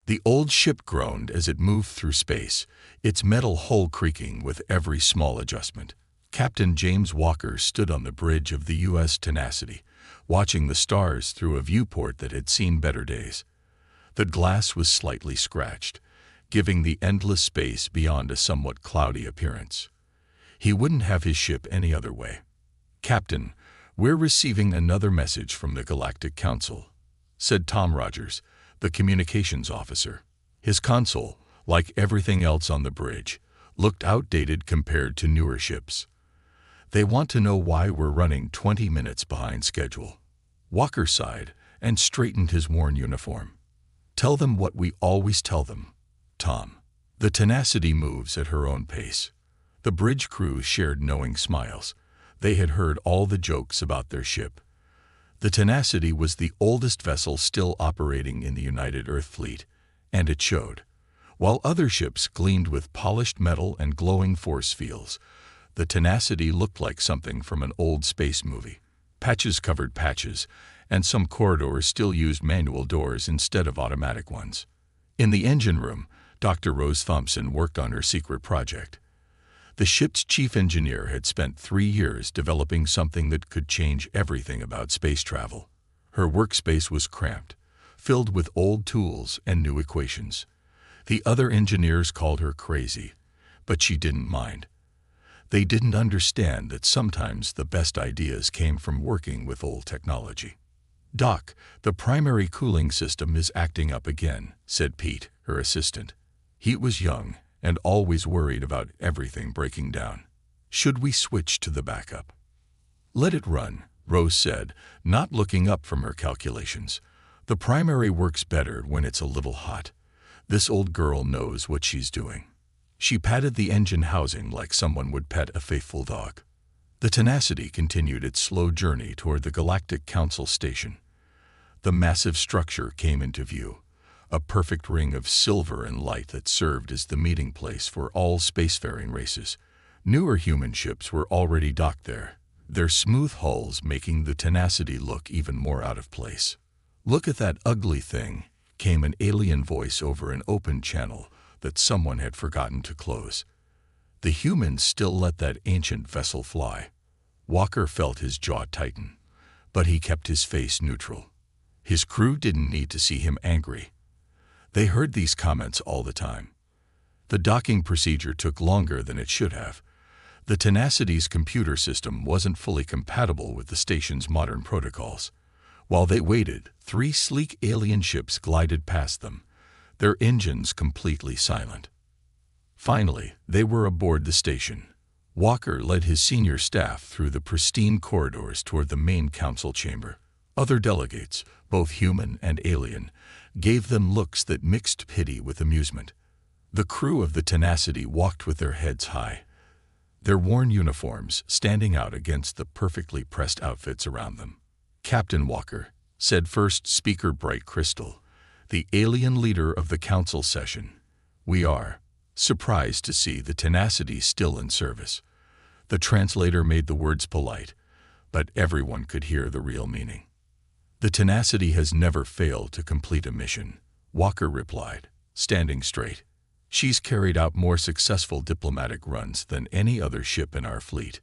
The old ship groaned as it moved through space, its metal hull creaking with every small adjustment. Captain James Walker stood on the bridge of the U.S. Tenacity, watching the stars through a viewport that had seen better days. The glass was slightly scratched, giving the endless space beyond a somewhat cloudy appearance. He wouldn't have his ship any other way. "Captain, we're receiving another message from the Galactic Council," said Tom Rogers, the communications officer. His console, like everything else on the bridge, looked outdated compared to newer ships. "They want to know why we're running 20 minutes behind schedule." Walker sighed and straightened his worn uniform. "Tell them what we always tell them, Tom. The Tenacity moves at her own pace." The bridge crew shared knowing smiles. They had heard all the jokes about their ship. The Tenacity was the oldest vessel still operating in the United Earth Fleet, and it showed. While other ships gleamed with polished metal and glowing force fields, the Tenacity looked like something from an old space movie. Patches covered patches, and some corridors still used manual doors instead of automatic ones. In the engine room, Dr. Rose Thompson worked on her secret project. The ship's chief engineer had spent 3 years developing something that could change everything about space travel. Her workspace was cramped, filled with old tools and new equations. The other engineers called her crazy, but she didn't mind. They didn't understand that sometimes the best ideas came from working with old technology. "Doc, the primary cooling system is acting up again," said Pete, her assistant. He was young and always worried about everything breaking down. "Should we switch to the backup?" "Let it run," Rose said, not looking up from her calculations. "The primary works better when it's a little hot. This old girl knows what she's doing." She patted the engine housing like someone would pet a faithful dog. The Tenacity continued its slow journey toward the Galactic Council station. The massive structure came into view, a perfect ring of silver and light that served as the meeting place for all spacefaring races. Newer human ships were already docked there, their smooth hulls making the Tenacity look even more out of place. "Look at that ugly thing," came an alien voice over an open channel that someone had forgotten to close. The humans still let that ancient vessel fly. Walker felt his jaw tighten, but he kept his face neutral. His crew didn't need to see him angry. They heard these comments all the time. The docking procedure took longer than it should have. The Tenacity's computer system wasn't fully compatible with the station's modern protocols. While they waited, 3 sleek alien ships glided past them, their engines completely silent. Finally, they were aboard the station. Walker led his senior staff through the pristine corridors toward the main council chamber. Other delegates, both human and alien, gave them looks that mixed pity with amusement. The crew of the Tenacity walked with their heads high, their worn uniforms standing out against the perfectly pressed outfits around them. "Captain Walker," said First Speaker Bright Crystal, the alien leader of the council session, "we are surprised to see the Tenacity still in service." The translator made the words polite, but everyone could hear the real meaning. "The Tenacity has never failed to complete a mission," Walker replied, standing straight. "She's carried out more successful diplomatic runs than any other ship in our fleet."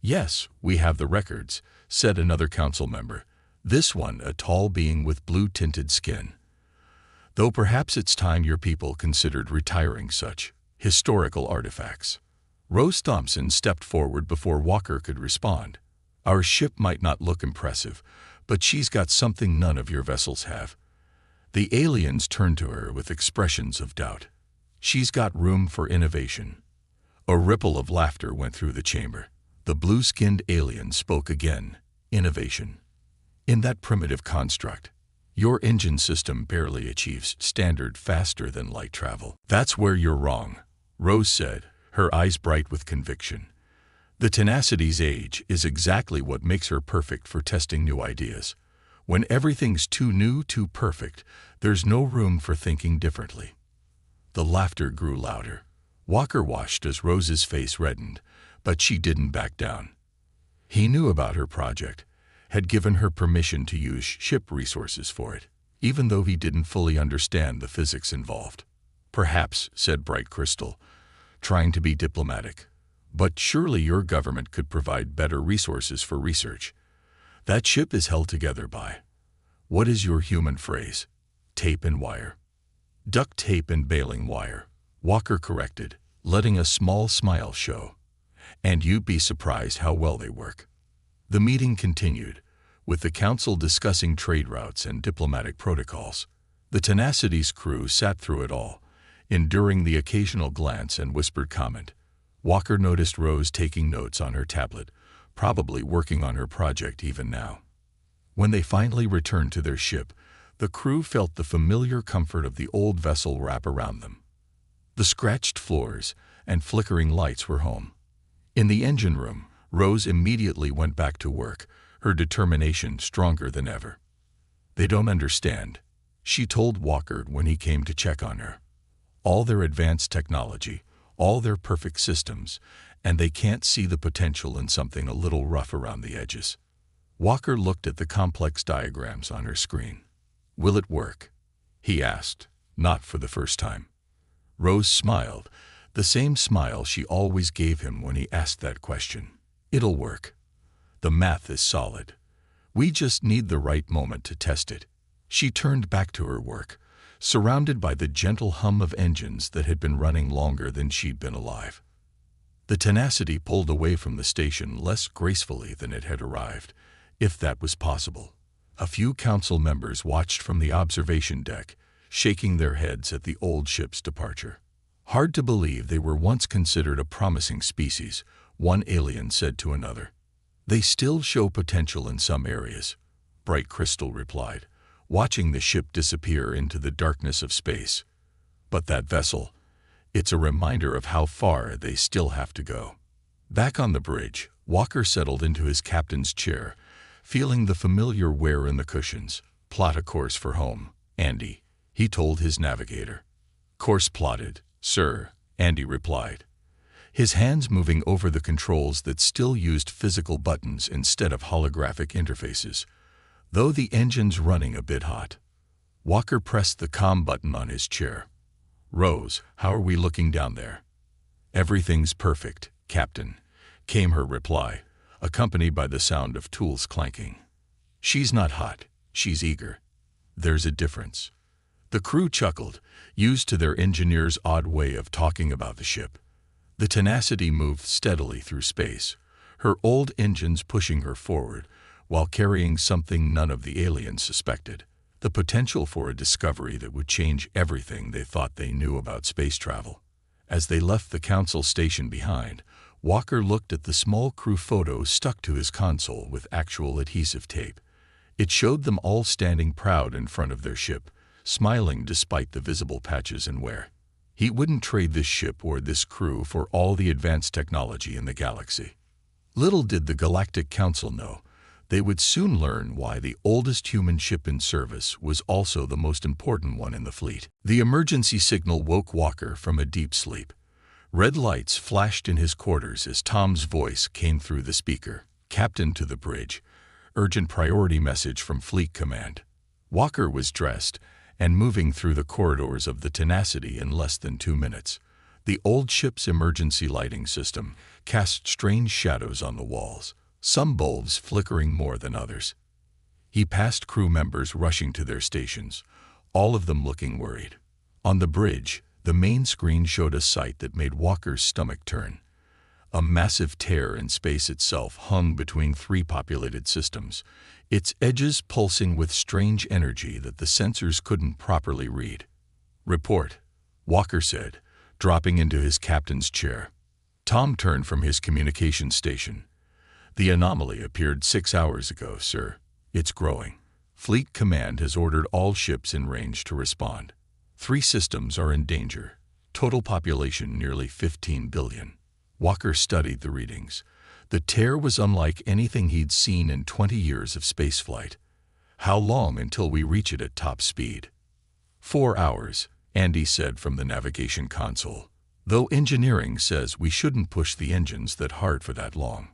"Yes, we have the records," said another council member, this one a tall being with blue-tinted skin. "Though perhaps it's time your people considered retiring such historical artifacts." Rose Thompson stepped forward before Walker could respond. "Our ship might not look impressive, but she's got something none of your vessels have." The aliens turned to her with expressions of doubt. "She's got room for innovation." A ripple of laughter went through the chamber. The blue-skinned alien spoke again. "Innovation. In that primitive construct, your engine system barely achieves standard faster than light travel." "That's where you're wrong," Rose said, her eyes bright with conviction. "The Tenacity's age is exactly what makes her perfect for testing new ideas. When everything's too new, too perfect, there's no room for thinking differently." The laughter grew louder. Walker watched as Rose's face reddened, but she didn't back down. He knew about her project, had given her permission to use ship resources for it. even though he didn't fully understand the physics involved. "Perhaps," said Bright Crystal, trying to be diplomatic. "But surely your government could provide better resources for research. That ship is held together by, what is your human phrase? Tape and wire." "Duct tape and baling wire," Walker corrected, letting a small smile show. "And you'd be surprised how well they work." The meeting continued, with the council discussing trade routes and diplomatic protocols. The Tenacity's crew sat through it all, enduring the occasional glance and whispered comment. Walker noticed Rose taking notes on her tablet, probably working on her project even now. When they finally returned to their ship, the crew felt the familiar comfort of the old vessel wrap around them. The scratched floors and flickering lights were home. In the engine room, Rose immediately went back to work, her determination stronger than ever. "They don't understand," she told Walker when he came to check on her. "All their advanced technology, all their perfect systems, and they can't see the potential in something a little rough around the edges." Walker looked at the complex diagrams on her screen. "Will it work?" he asked, not for the first time. Rose smiled, the same smile she always gave him when he asked that question. "It'll work. The math is solid. We just need the right moment to test it." She turned back to her work, surrounded by the gentle hum of engines that had been running longer than she'd been alive. The Tenacity pulled away from the station less gracefully than it had arrived, if that was possible. A few council members watched from the observation deck, shaking their heads at the old ship's departure. "Hard to believe they were once considered a promising species," one alien said to another. "They still show potential in some areas," Bright Crystal replied, watching the ship disappear into the darkness of space. "But that vessel, it's a reminder of how far they still have to go." Back on the bridge, Walker settled into his captain's chair, feeling the familiar wear in the cushions. "Plot a course for home, Andy," he told his navigator. "Course plotted, sir," Andy replied, his hands moving over the controls that still used physical buttons instead of holographic interfaces, though the engine's running a bit hot. Walker pressed the comm button on his chair. "Rose, how are we looking down there?" "Everything's perfect, Captain," came her reply, accompanied by the sound of tools clanking. "She's not hot, she's eager. There's a difference." The crew chuckled, used to their engineer's odd way of talking about the ship. The Tenacity moved steadily through space, her old engines pushing her forward, while carrying something none of the aliens suspected: the potential for a discovery that would change everything they thought they knew about space travel. As they left the council station behind, Walker looked at the small crew photo stuck to his console with actual adhesive tape. It showed them all standing proud in front of their ship, smiling despite the visible patches and wear. He wouldn't trade this ship or this crew for all the advanced technology in the galaxy. Little did the Galactic Council know, they would soon learn why the oldest human ship in service was also the most important one in the fleet. The emergency signal woke Walker from a deep sleep. Red lights flashed in his quarters as Tom's voice came through the speaker. "Captain to the bridge. Urgent priority message from Fleet Command." Walker was dressed and moving through the corridors of the Tenacity in less than 2 minutes. The old ship's emergency lighting system cast strange shadows on the walls, some bulbs flickering more than others. He passed crew members rushing to their stations, all of them looking worried. On the bridge, the main screen showed a sight that made Walker's stomach turn. A massive tear in space itself hung between 3 populated systems, its edges pulsing with strange energy that the sensors couldn't properly read. "Report," Walker said, dropping into his captain's chair. Tom turned from his communication station. "The anomaly appeared 6 hours ago, sir. It's growing. Fleet Command has ordered all ships in range to respond. 3 systems are in danger. Total population nearly 15 billion. Walker studied the readings. The tear was unlike anything he'd seen in 20 years of spaceflight. "How long until we reach it at top speed?" 4 hours, Andy said from the navigation console. "Though engineering says we shouldn't push the engines that hard for that long."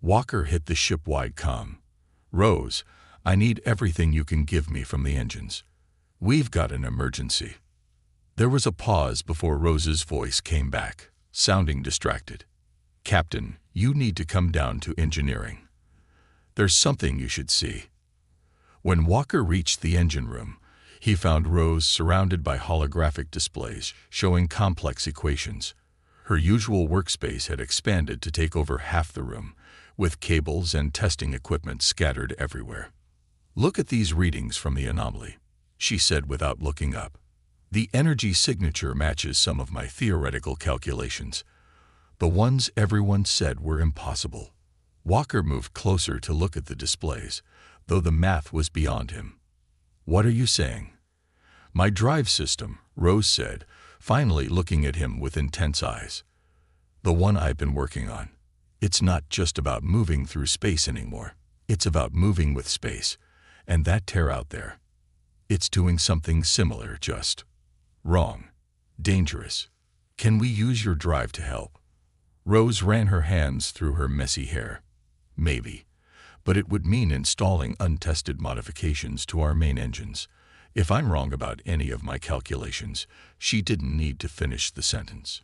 Walker hit the ship-wide comm. "Rose, I need everything you can give me from the engines. We've got an emergency. There was a pause before Rose's voice came back, sounding distracted. Captain, you need to come down to engineering. There's something you should see. When Walker reached the engine room, he found Rose surrounded by holographic displays showing complex equations. Her usual workspace had expanded to take over half the room, with cables and testing equipment scattered everywhere. Look at these readings from the anomaly, she said without looking up. The energy signature matches some of my theoretical calculations. The ones everyone said were impossible. Walker moved closer to look at the displays, though the math was beyond him. What are you saying? My drive system, Rose said, finally looking at him with intense eyes. The one I've been working on. It's not just about moving through space anymore. It's about moving with space. And that tear out there. It's doing something similar, just wrong. Dangerous. Can we use your drive to help? Rose ran her hands through her messy hair. Maybe. But it would mean installing untested modifications to our main engines. If I'm wrong about any of my calculations, she didn't need to finish the sentence.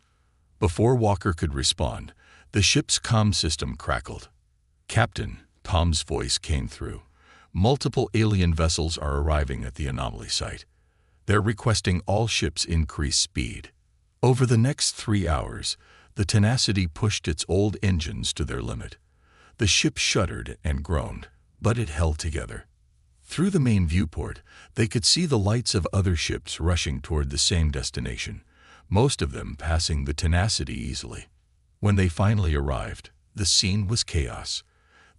Before Walker could respond, the ship's comm system crackled. Captain, Tom's voice came through. Multiple alien vessels are arriving at the anomaly site. They're requesting all ships increase speed. Over the next 3 hours, the Tenacity pushed its old engines to their limit. The ship shuddered and groaned, but it held together. Through the main viewport, they could see the lights of other ships rushing toward the same destination, most of them passing the Tenacity easily. When they finally arrived, the scene was chaos.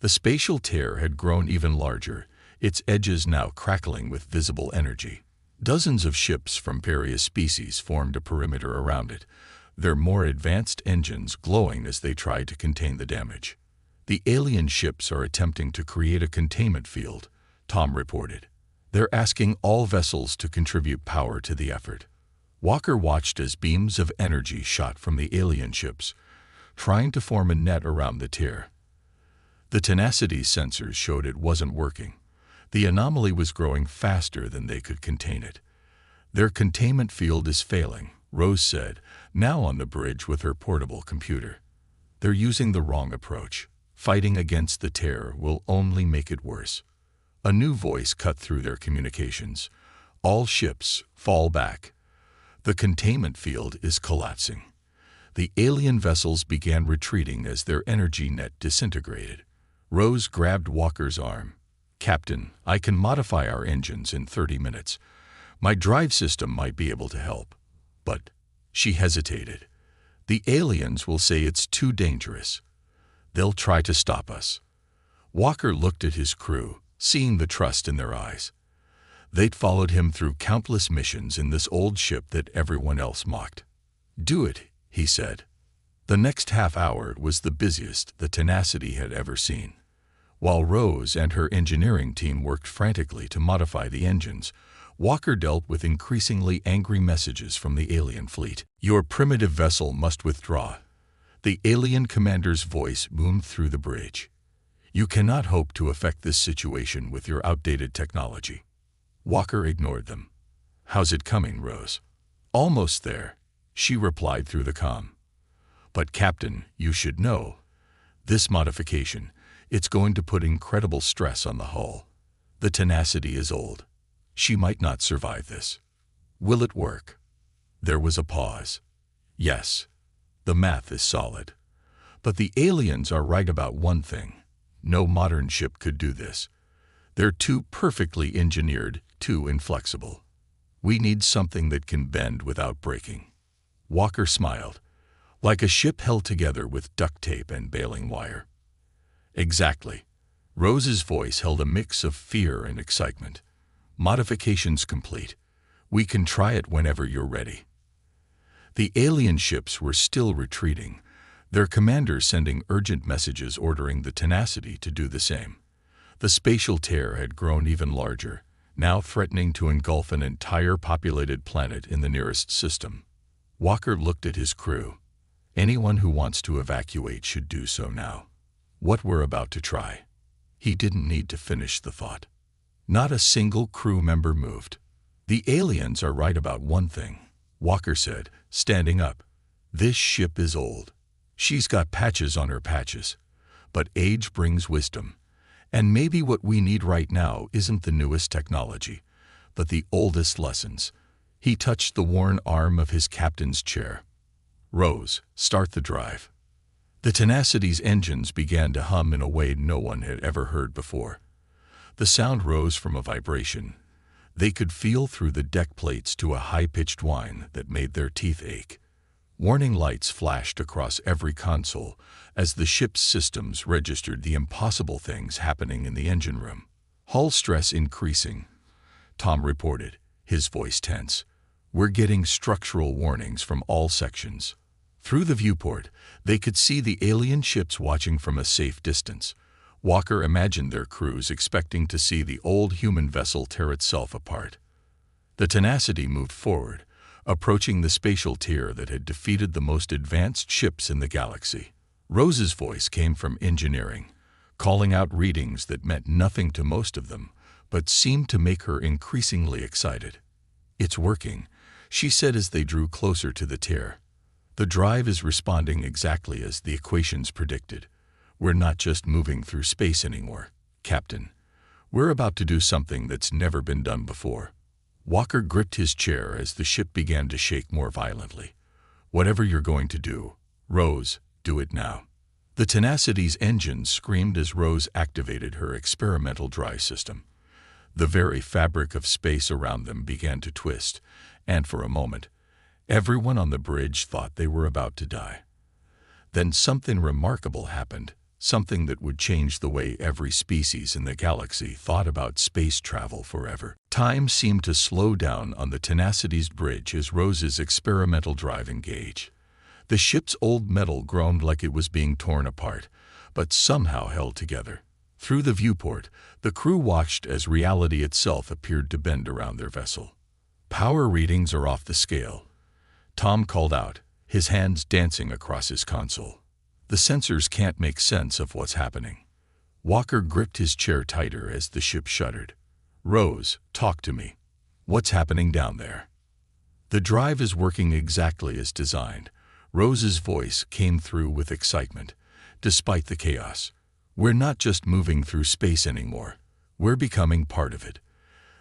The spatial tear had grown even larger, its edges now crackling with visible energy. Dozens of ships from various species formed a perimeter around it, their more advanced engines glowing as they tried to contain the damage. The alien ships are attempting to create a containment field, Tom reported. They're asking all vessels to contribute power to the effort. Walker watched as beams of energy shot from the alien ships, trying to form a net around the tear. The Tenacity's sensors showed it wasn't working. The anomaly was growing faster than they could contain it. Their containment field is failing, Rose said, now on the bridge with her portable computer. They're using the wrong approach. Fighting against the tear will only make it worse. A new voice cut through their communications. All ships, fall back. The containment field is collapsing. The alien vessels began retreating as their energy net disintegrated. Rose grabbed Walker's arm. Captain, I can modify our engines in 30 minutes. My drive system might be able to help. But she hesitated. The aliens will say it's too dangerous. They'll try to stop us. Walker looked at his crew, seeing the trust in their eyes. They'd followed him through countless missions in this old ship that everyone else mocked. Do it, he said. The next half hour was the busiest the Tenacity had ever seen. While Rose and her engineering team worked frantically to modify the engines, Walker dealt with increasingly angry messages from the alien fleet. Your primitive vessel must withdraw. The alien commander's voice boomed through the bridge. You cannot hope to affect this situation with your outdated technology. Walker ignored them. How's it coming, Rose? Almost there, she replied through the comm. But Captain, you should know. This modification, it's going to put incredible stress on the hull. The Tenacity is old. She might not survive this. Will it work? There was a pause. Yes. The math is solid. But the aliens are right about one thing. No modern ship could do this. They're too perfectly engineered, too inflexible. We need something that can bend without breaking. Walker smiled, like a ship held together with duct tape and baling wire. Exactly. Rose's voice held a mix of fear and excitement. Modifications complete. We can try it whenever you're ready. The alien ships were still retreating, their commanders sending urgent messages ordering the Tenacity to do the same. The spatial tear had grown even larger, now threatening to engulf an entire populated planet in the nearest system. Walker looked at his crew. Anyone who wants to evacuate should do so now. What we're about to try. He didn't need to finish the thought. Not a single crew member moved. "The aliens are right about one thing," Walker said, standing up. "This ship is old. She's got patches on her patches. But age brings wisdom. And maybe what we need right now isn't the newest technology, but the oldest lessons." He touched the worn arm of his captain's chair. "Rose, start the drive." The Tenacity's engines began to hum in a way no one had ever heard before. The sound rose from a vibration. They could feel through the deck plates to a high-pitched whine that made their teeth ache. Warning lights flashed across every console as the ship's systems registered the impossible things happening in the engine room. "Hull stress increasing," Tom reported, his voice tense. "We're getting structural warnings from all sections." Through the viewport, they could see the alien ships watching from a safe distance. Walker imagined their crews expecting to see the old human vessel tear itself apart. The Tenacity moved forward, approaching the spatial tier that had defeated the most advanced ships in the galaxy. Rose's voice came from engineering, calling out readings that meant nothing to most of them, but seemed to make her increasingly excited. "It's working," she said as they drew closer to the tier. "The drive is responding exactly as the equations predicted. We're not just moving through space anymore, Captain. We're about to do something that's never been done before." Walker gripped his chair as the ship began to shake more violently. "Whatever you're going to do, Rose, do it now." The Tenacity's engines screamed as Rose activated her experimental drive system. The very fabric of space around them began to twist, and for a moment, everyone on the bridge thought they were about to die. Then something remarkable happened, something that would change the way every species in the galaxy thought about space travel forever. Time seemed to slow down on the Tenacity's bridge as Rose's experimental drive engaged. The ship's old metal groaned like it was being torn apart, but somehow held together. Through the viewport, the crew watched as reality itself appeared to bend around their vessel. "Power readings are off the scale," Tom called out, his hands dancing across his console. "The sensors can't make sense of what's happening." Walker gripped his chair tighter as the ship shuddered. "Rose, talk to me. What's happening down there?" "The drive is working exactly as designed." Rose's voice came through with excitement, despite the chaos. "We're not just moving through space anymore. We're becoming part of it.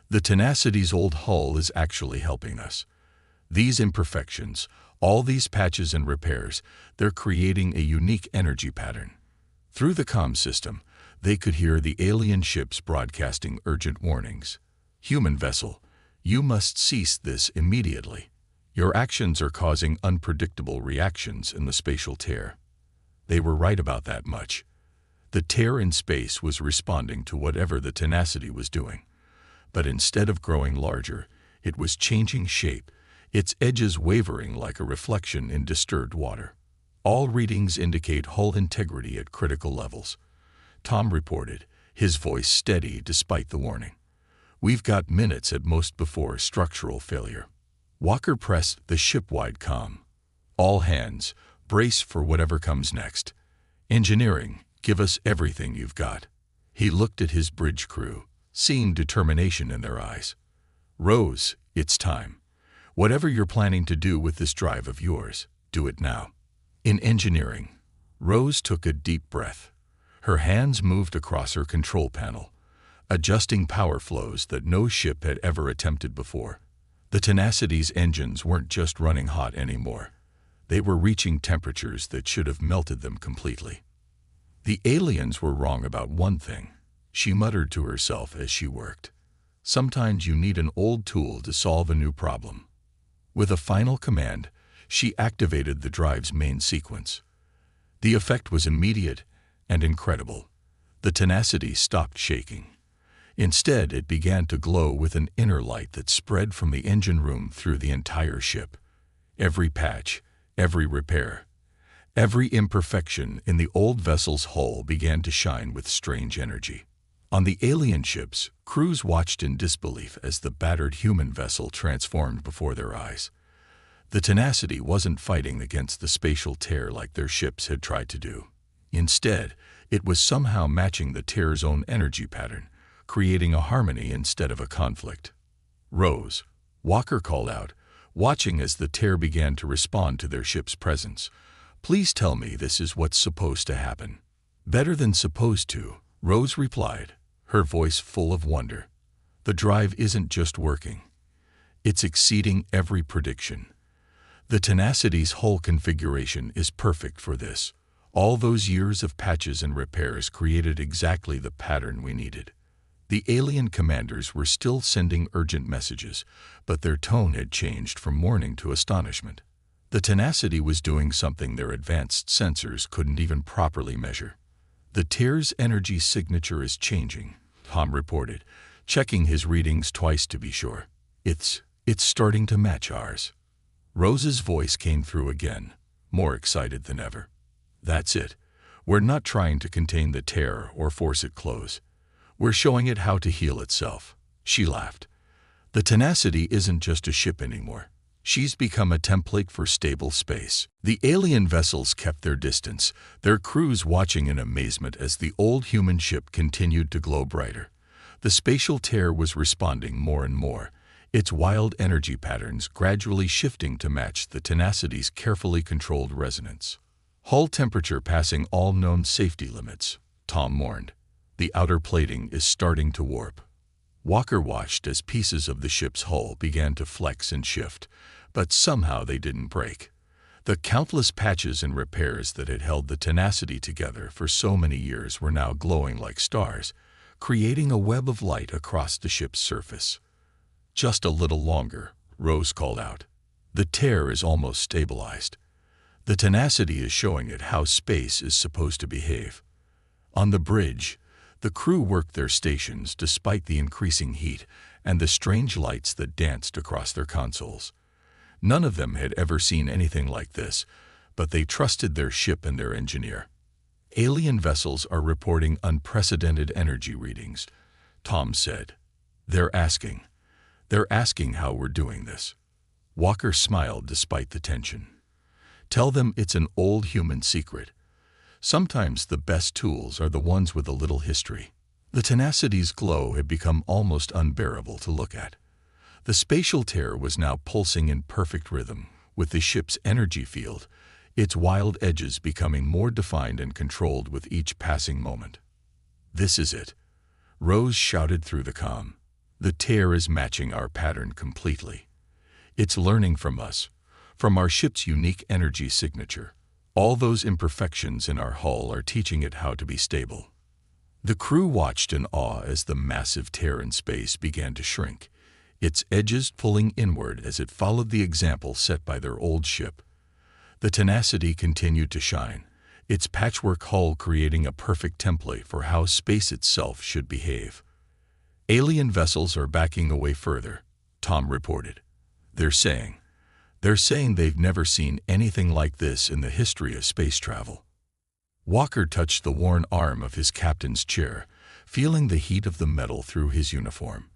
The Tenacity's old hull is actually helping us. These imperfections, all these patches and repairs, they're creating a unique energy pattern." Through the comm system, they could hear the alien ships broadcasting urgent warnings. "Human vessel, you must cease this immediately. Your actions are causing unpredictable reactions in the spatial tear." They were right about that much. The tear in space was responding to whatever the Tenacity was doing. But instead of growing larger, it was changing shape, its edges wavering like a reflection in disturbed water. "All readings indicate hull integrity at critical levels," Tom reported, his voice steady despite the warning. "We've got minutes at most before structural failure." Walker pressed the ship-wide comm. "All hands, brace for whatever comes next. Engineering, give us everything you've got." He looked at his bridge crew, seeing determination in their eyes. "Rose, it's time. Whatever you're planning to do with this drive of yours, do it now." In engineering, Rose took a deep breath. Her hands moved across her control panel, adjusting power flows that no ship had ever attempted before. The Tenacity's engines weren't just running hot anymore. They were reaching temperatures that should have melted them completely. "The aliens were wrong about one thing," she muttered to herself as she worked. "Sometimes you need an old tool to solve a new problem." With a final command, she activated the drive's main sequence. The effect was immediate and incredible. The Tenacity stopped shaking. Instead, it began to glow with an inner light that spread from the engine room through the entire ship. Every patch, every repair, every imperfection in the old vessel's hull began to shine with strange energy. On the alien ships, crews watched in disbelief as the battered human vessel transformed before their eyes. The Tenacity wasn't fighting against the spatial tear like their ships had tried to do. Instead, it was somehow matching the tear's own energy pattern, creating a harmony instead of a conflict. Rose, Walker called out, watching as the tear began to respond to their ship's presence. Please tell me this is what's supposed to happen. Better than supposed to, Rose replied, her voice full of wonder. The drive isn't just working. It's exceeding every prediction. The Tenacity's hull configuration is perfect for this. All those years of patches and repairs created exactly the pattern we needed. The alien commanders were still sending urgent messages, but their tone had changed from warning to astonishment. The Tenacity was doing something their advanced sensors couldn't even properly measure. The tear's energy signature is changing, Tom reported, checking his readings twice to be sure. It's starting to match ours. Rose's voice came through again, more excited than ever. That's it. We're not trying to contain the tear or force it close. We're showing it how to heal itself. She laughed. The Tenacity isn't just a ship anymore. She's become a template for stable space. The alien vessels kept their distance, their crews watching in amazement as the old human ship continued to glow brighter. The spatial tear was responding more and more, its wild energy patterns gradually shifting to match the Tenacity's carefully controlled resonance. Hull temperature passing all known safety limits, Tom warned. The outer plating is starting to warp. Walker watched as pieces of the ship's hull began to flex and shift, but somehow they didn't break. The countless patches and repairs that had held the Tenacity together for so many years were now glowing like stars, creating a web of light across the ship's surface. Just a little longer, Rose called out. The tear is almost stabilized. The Tenacity is showing it how space is supposed to behave. On the bridge, the crew worked their stations despite the increasing heat and the strange lights that danced across their consoles. None of them had ever seen anything like this, but they trusted their ship and their engineer. Alien vessels are reporting unprecedented energy readings, Tom said. They're asking how we're doing this. Walker smiled despite the tension. Tell them it's an old human secret. Sometimes the best tools are the ones with a little history. The Tenacity's glow had become almost unbearable to look at. The spatial tear was now pulsing in perfect rhythm with the ship's energy field, its wild edges becoming more defined and controlled with each passing moment. This is it, Rose shouted through the comm. The tear is matching our pattern completely. It's learning from us, from our ship's unique energy signature. All those imperfections in our hull are teaching it how to be stable. The crew watched in awe as the massive tear in space began to shrink, its edges pulling inward as it followed the example set by their old ship. The Tenacity continued to shine, its patchwork hull creating a perfect template for how space itself should behave. Alien vessels are backing away further, Tom reported. They're saying they've never seen anything like this in the history of space travel. Walker touched the worn arm of his captain's chair, feeling the heat of the metal through his uniform.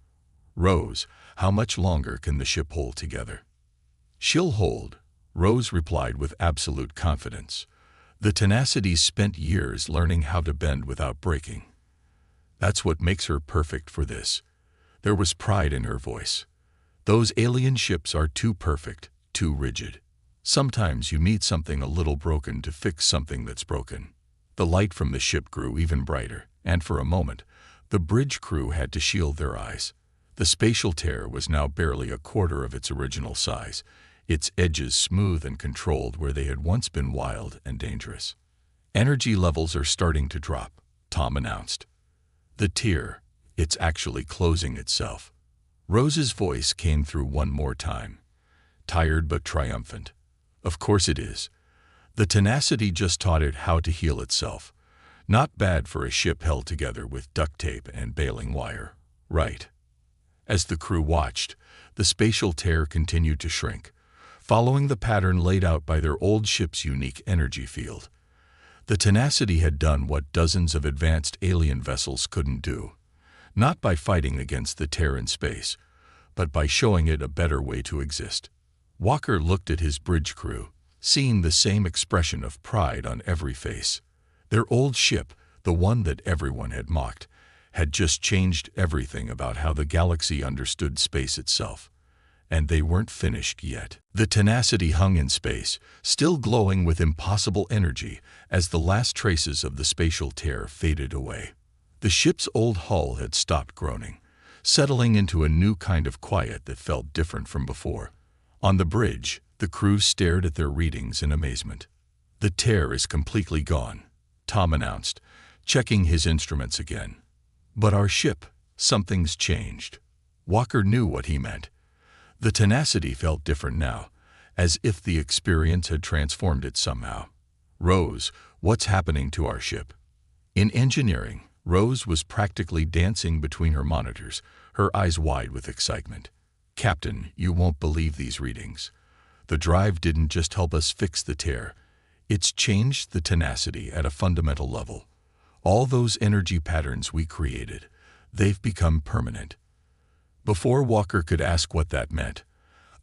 Rose, how much longer can the ship hold together? She'll hold, Rose replied with absolute confidence. The Tenacity spent years learning how to bend without breaking. That's what makes her perfect for this. There was pride in her voice. Those alien ships are too perfect, too rigid. Sometimes you need something a little broken to fix something that's broken. The light from the ship grew even brighter, and for a moment, the bridge crew had to shield their eyes. The spatial tear was now barely a quarter of its original size, its edges smooth and controlled where they had once been wild and dangerous. Energy levels are starting to drop, Tom announced. The tear, it's actually closing itself. Rose's voice came through one more time, tired but triumphant. Of course it is. The Tenacity just taught it how to heal itself. Not bad for a ship held together with duct tape and baling wire, right? As the crew watched, the spatial tear continued to shrink, following the pattern laid out by their old ship's unique energy field. The Tenacity had done what dozens of advanced alien vessels couldn't do, not by fighting against the tear in space, but by showing it a better way to exist. Walker looked at his bridge crew, seeing the same expression of pride on every face. Their old ship, the one that everyone had mocked, had just changed everything about how the galaxy understood space itself. And they weren't finished yet. The Tenacity hung in space, still glowing with impossible energy as the last traces of the spatial tear faded away. The ship's old hull had stopped groaning, settling into a new kind of quiet that felt different from before. On the bridge, the crew stared at their readings in amazement. "The tear is completely gone," Tom announced, checking his instruments again. "But our ship, something's changed." Walker knew what he meant. The Tenacity felt different now, as if the experience had transformed it somehow. "Rose, what's happening to our ship?" In engineering, Rose was practically dancing between her monitors, her eyes wide with excitement. "Captain, you won't believe these readings. The drive didn't just help us fix the tear. It's changed the Tenacity at a fundamental level. All those energy patterns we created, they've become permanent." Before Walker could ask what that meant,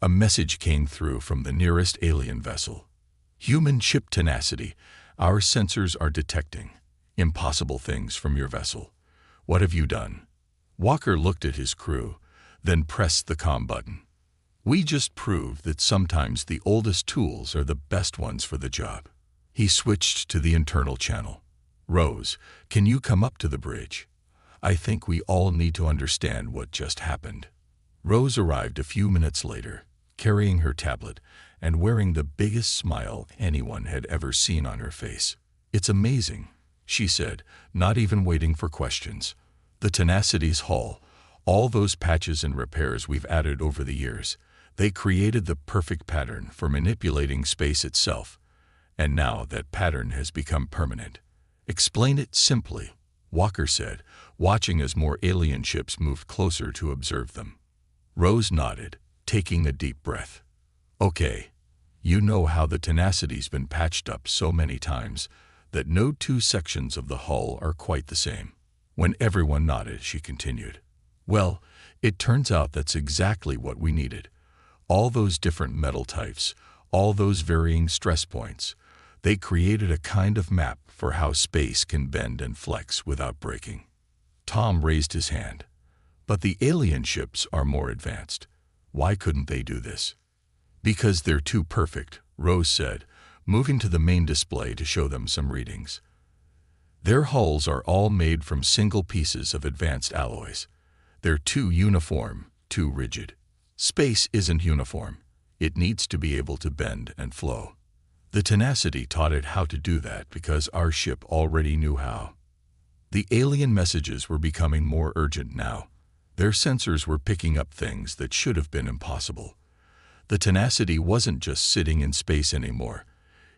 a message came through from the nearest alien vessel. "Human ship Tenacity, our sensors are detecting impossible things from your vessel. What have you done?" Walker looked at his crew, then pressed the comm button. "We just proved that sometimes the oldest tools are the best ones for the job." He switched to the internal channel. "Rose, can you come up to the bridge? I think we all need to understand what just happened." Rose arrived a few minutes later, carrying her tablet and wearing the biggest smile anyone had ever seen on her face. "It's amazing," she said, not even waiting for questions. "The Tenacity's hull, all those patches and repairs we've added over the years, they created the perfect pattern for manipulating space itself. And now that pattern has become permanent." "Explain it simply," Walker said, watching as more alien ships moved closer to observe them. Rose nodded, taking a deep breath. "Okay, you know how the Tenacity's been patched up so many times that no two sections of the hull are quite the same." When everyone nodded, she continued, "Well, it turns out that's exactly what we needed. All those different metal types, all those varying stress points, they created a kind of map for how space can bend and flex without breaking." Tom raised his hand. "But the alien ships are more advanced. Why couldn't they do this?" "Because they're too perfect," Rose said, moving to the main display to show them some readings. "Their hulls are all made from single pieces of advanced alloys. They're too uniform, too rigid. Space isn't uniform. It needs to be able to bend and flow. The Tenacity taught it how to do that because our ship already knew how." The alien messages were becoming more urgent now. Their sensors were picking up things that should have been impossible. The Tenacity wasn't just sitting in space anymore.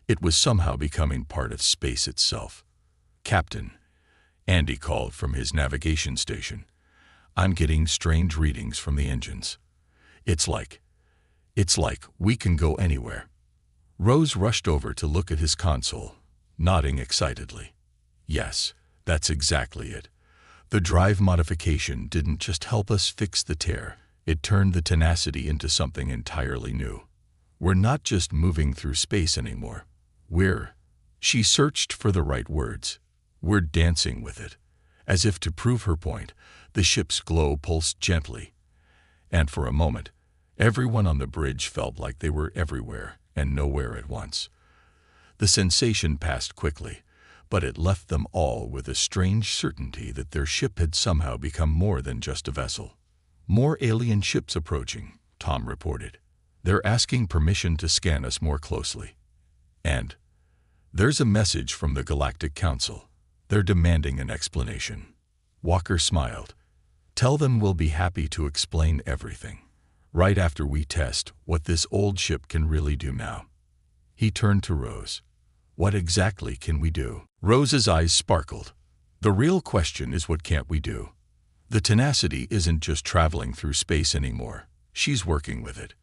It was somehow becoming part of space itself. "Captain," Andy called from his navigation station, "I'm getting strange readings from the engines. It's like we can go anywhere." Rose rushed over to look at his console, nodding excitedly. "Yes, that's exactly it. The drive modification didn't just help us fix the tear, it turned the Tenacity into something entirely new. We're not just moving through space anymore. She searched for the right words. "We're dancing with it." As if to prove her point, the ship's glow pulsed gently. And for a moment, everyone on the bridge felt like they were everywhere and nowhere at once. The sensation passed quickly, but it left them all with a strange certainty that their ship had somehow become more than just a vessel. "More alien ships approaching," Tom reported. "They're asking permission to scan us more closely. And there's a message from the Galactic Council. They're demanding an explanation." Walker smiled. "Tell them we'll be happy to explain everything, right after we test what this old ship can really do now." He turned to Rose. "What exactly can we do?" Rose's eyes sparkled. "The real question is, what can't we do? The Tenacity isn't just traveling through space anymore. She's working with it.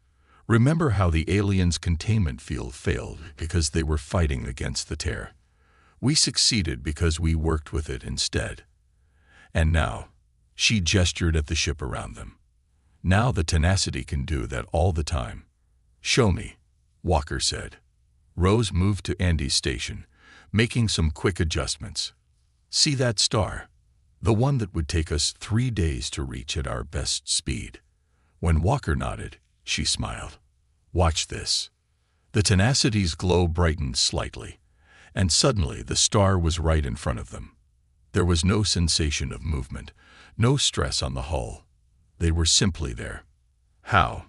Remember how the aliens' containment field failed because they were fighting against the tear? We succeeded because we worked with it instead. And now," she gestured at the ship around them, "now the Tenacity can do that all the time." "Show me," Walker said. Rose moved to Andy's station, making some quick adjustments. "See that star? The one that would take us 3 days to reach at our best speed. When Walker nodded, she smiled. Watch this. The Tenacity's glow brightened slightly, and suddenly the star was right in front of them. There was no sensation of movement, no stress on the hull. They were simply there. How?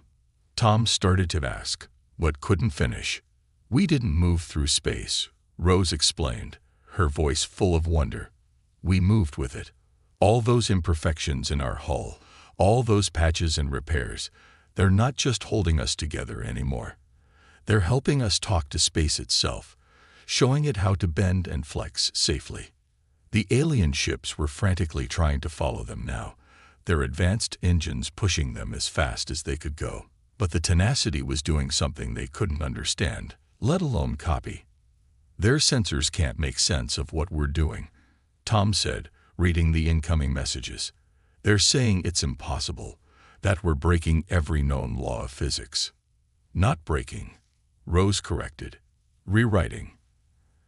Tom started to ask, but couldn't finish. We didn't move through space, Rose explained, her voice full of wonder. We moved with it. All those imperfections in our hull, all those patches and repairs, they're not just holding us together anymore. They're helping us talk to space itself, showing it how to bend and flex safely. The alien ships were frantically trying to follow them now, their advanced engines pushing them as fast as they could go. But the Tenacity was doing something they couldn't understand, let alone copy. Their sensors can't make sense of what we're doing, Tom said, reading the incoming messages. They're saying it's impossible, that we're breaking every known law of physics. Not breaking, Rose corrected. Rewriting.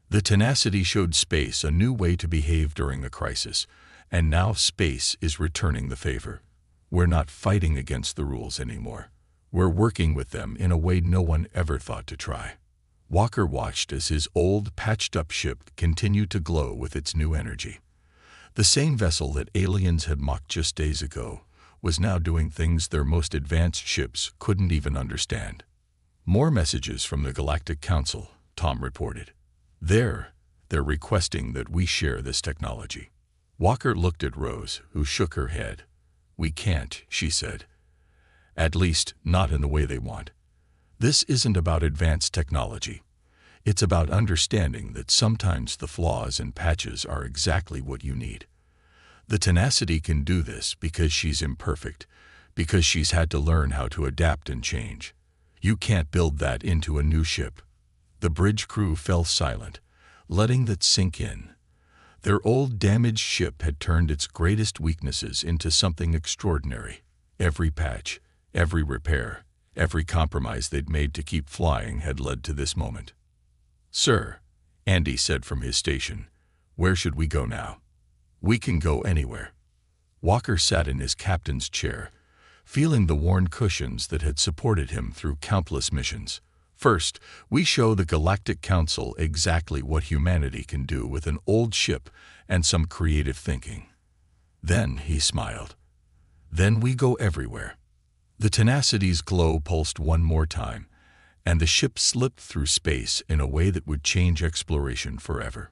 The Tenacity showed space a new way to behave during a crisis, and now space is returning the favor. We're not fighting against the rules anymore. We're working with them in a way no one ever thought to try. Walker watched as his old, patched-up ship continued to glow with its new energy. The same vessel that aliens had mocked just days ago was now doing things their most advanced ships couldn't even understand. More messages from the Galactic Council, Tom reported. They're requesting that we share this technology. Walker looked at Rose, who shook her head. We can't, she said. At least, not in the way they want. This isn't about advanced technology. It's about understanding that sometimes the flaws and patches are exactly what you need. The Tenacity can do this because she's imperfect, because she's had to learn how to adapt and change. You can't build that into a new ship. The bridge crew fell silent, letting that sink in. Their old damaged ship had turned its greatest weaknesses into something extraordinary. Every patch, every repair, every compromise they'd made to keep flying had led to this moment. Sir, Andy said from his station, where should we go now? We can go anywhere. Walker sat in his captain's chair, feeling the worn cushions that had supported him through countless missions. First, we show the Galactic Council exactly what humanity can do with an old ship and some creative thinking. Then, he smiled. Then we go everywhere. The Tenacity's glow pulsed one more time, and the ship slipped through space in a way that would change exploration forever.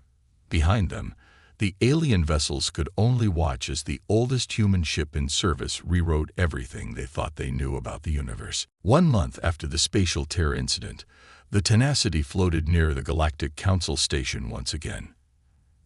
Behind them, the alien vessels could only watch as the oldest human ship in service rewrote everything they thought they knew about the universe. 1 month after the spatial tear incident, the Tenacity floated near the Galactic Council station once again.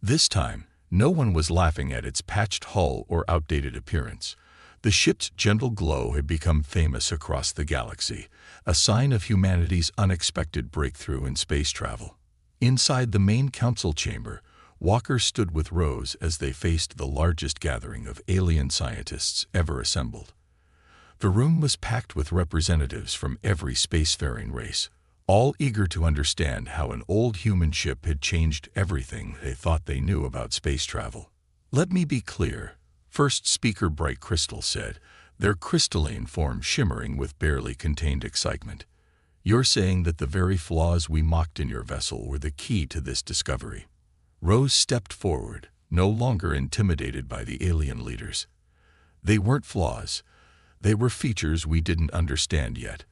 This time, no one was laughing at its patched hull or outdated appearance. The ship's gentle glow had become famous across the galaxy, a sign of humanity's unexpected breakthrough in space travel. Inside the main council chamber, Walker stood with Rose as they faced the largest gathering of alien scientists ever assembled. The room was packed with representatives from every spacefaring race, all eager to understand how an old human ship had changed everything they thought they knew about space travel. Let me be clear, first speaker Bright Crystal said, their crystalline form shimmering with barely contained excitement. You're saying that the very flaws we mocked in your vessel were the key to this discovery. Rose stepped forward, no longer intimidated by the alien leaders. They weren't flaws. They were features we didn't understand yet.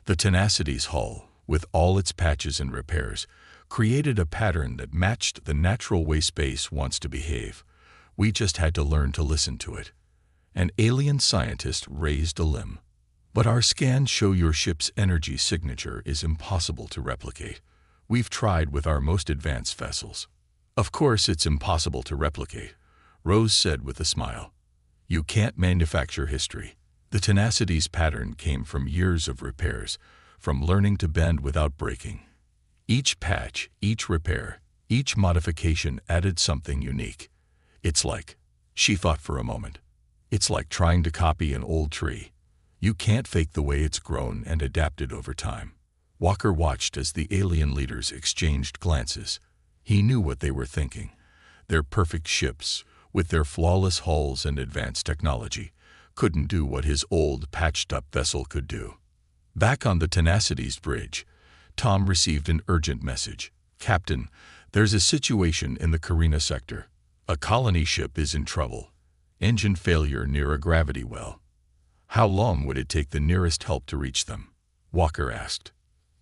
The Tenacity's hull, with all its patches and repairs, created a pattern that matched the natural way space wants to behave. We just had to learn to listen to it. An alien scientist raised a limb. But our scans show your ship's energy signature is impossible to replicate. We've tried with our most advanced vessels. Of course it's impossible to replicate, Rose said with a smile. You can't manufacture history. The Tenacity's pattern came from years of repairs, from learning to bend without breaking. Each patch, each repair, each modification added something unique. It's like, she thought for a moment, it's like trying to copy an old tree. You can't fake the way it's grown and adapted over time. Walker watched as the alien leaders exchanged glances. He knew what they were thinking. Their perfect ships, with their flawless hulls and advanced technology, couldn't do what his old, patched-up vessel could do. Back on the Tenacity's bridge, Tom received an urgent message. "Captain, there's a situation in the Carina sector. A colony ship is in trouble. Engine failure near a gravity well." "How long would it take the nearest help to reach them?" Walker asked.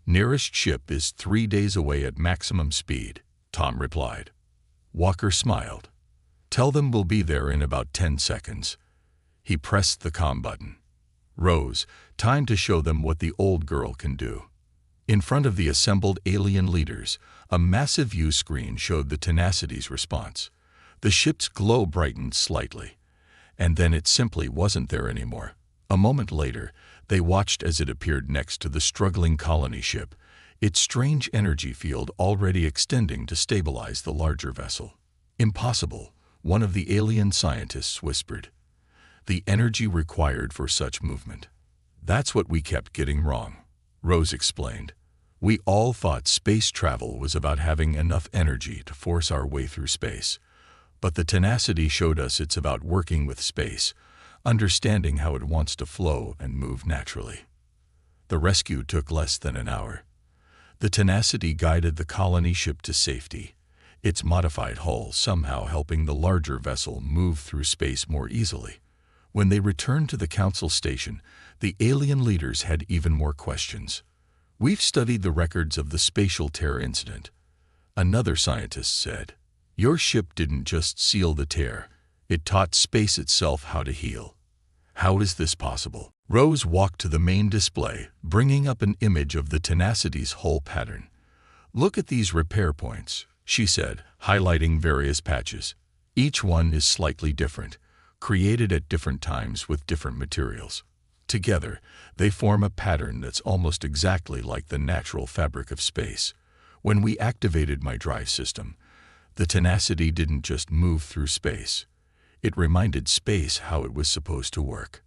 "Nearest ship is 3 days away at maximum speed," Tom replied. Walker smiled. "Tell them we'll be there in about 10 seconds. He pressed the comm button. "Rose, time to show them what the old girl can do." In front of the assembled alien leaders, a massive view screen showed the Tenacity's response. The ship's glow brightened slightly, and then it simply wasn't there anymore. A moment later, they watched as it appeared next to the struggling colony ship, its strange energy field already extending to stabilize the larger vessel. "Impossible," one of the alien scientists whispered. "The energy required for such movement." "That's what we kept getting wrong," Rose explained. "We all thought space travel was about having enough energy to force our way through space. But the Tenacity showed us it's about working with space, understanding how it wants to flow and move naturally." The rescue took less than an hour. The Tenacity guided the colony ship to safety, its modified hull somehow helping the larger vessel move through space more easily. When they returned to the council station, the alien leaders had even more questions. "We've studied the records of the spatial tear incident," another scientist said. "Your ship didn't just seal the tear, it taught space itself how to heal. How is this possible?" Rose walked to the main display, bringing up an image of the Tenacity's hull pattern. "Look at these repair points," she said, highlighting various patches. "Each one is slightly different, created at different times with different materials. Together, they form a pattern that's almost exactly like the natural fabric of space. When we activated my drive system, the Tenacity didn't just move through space. It reminded space how it was supposed to work."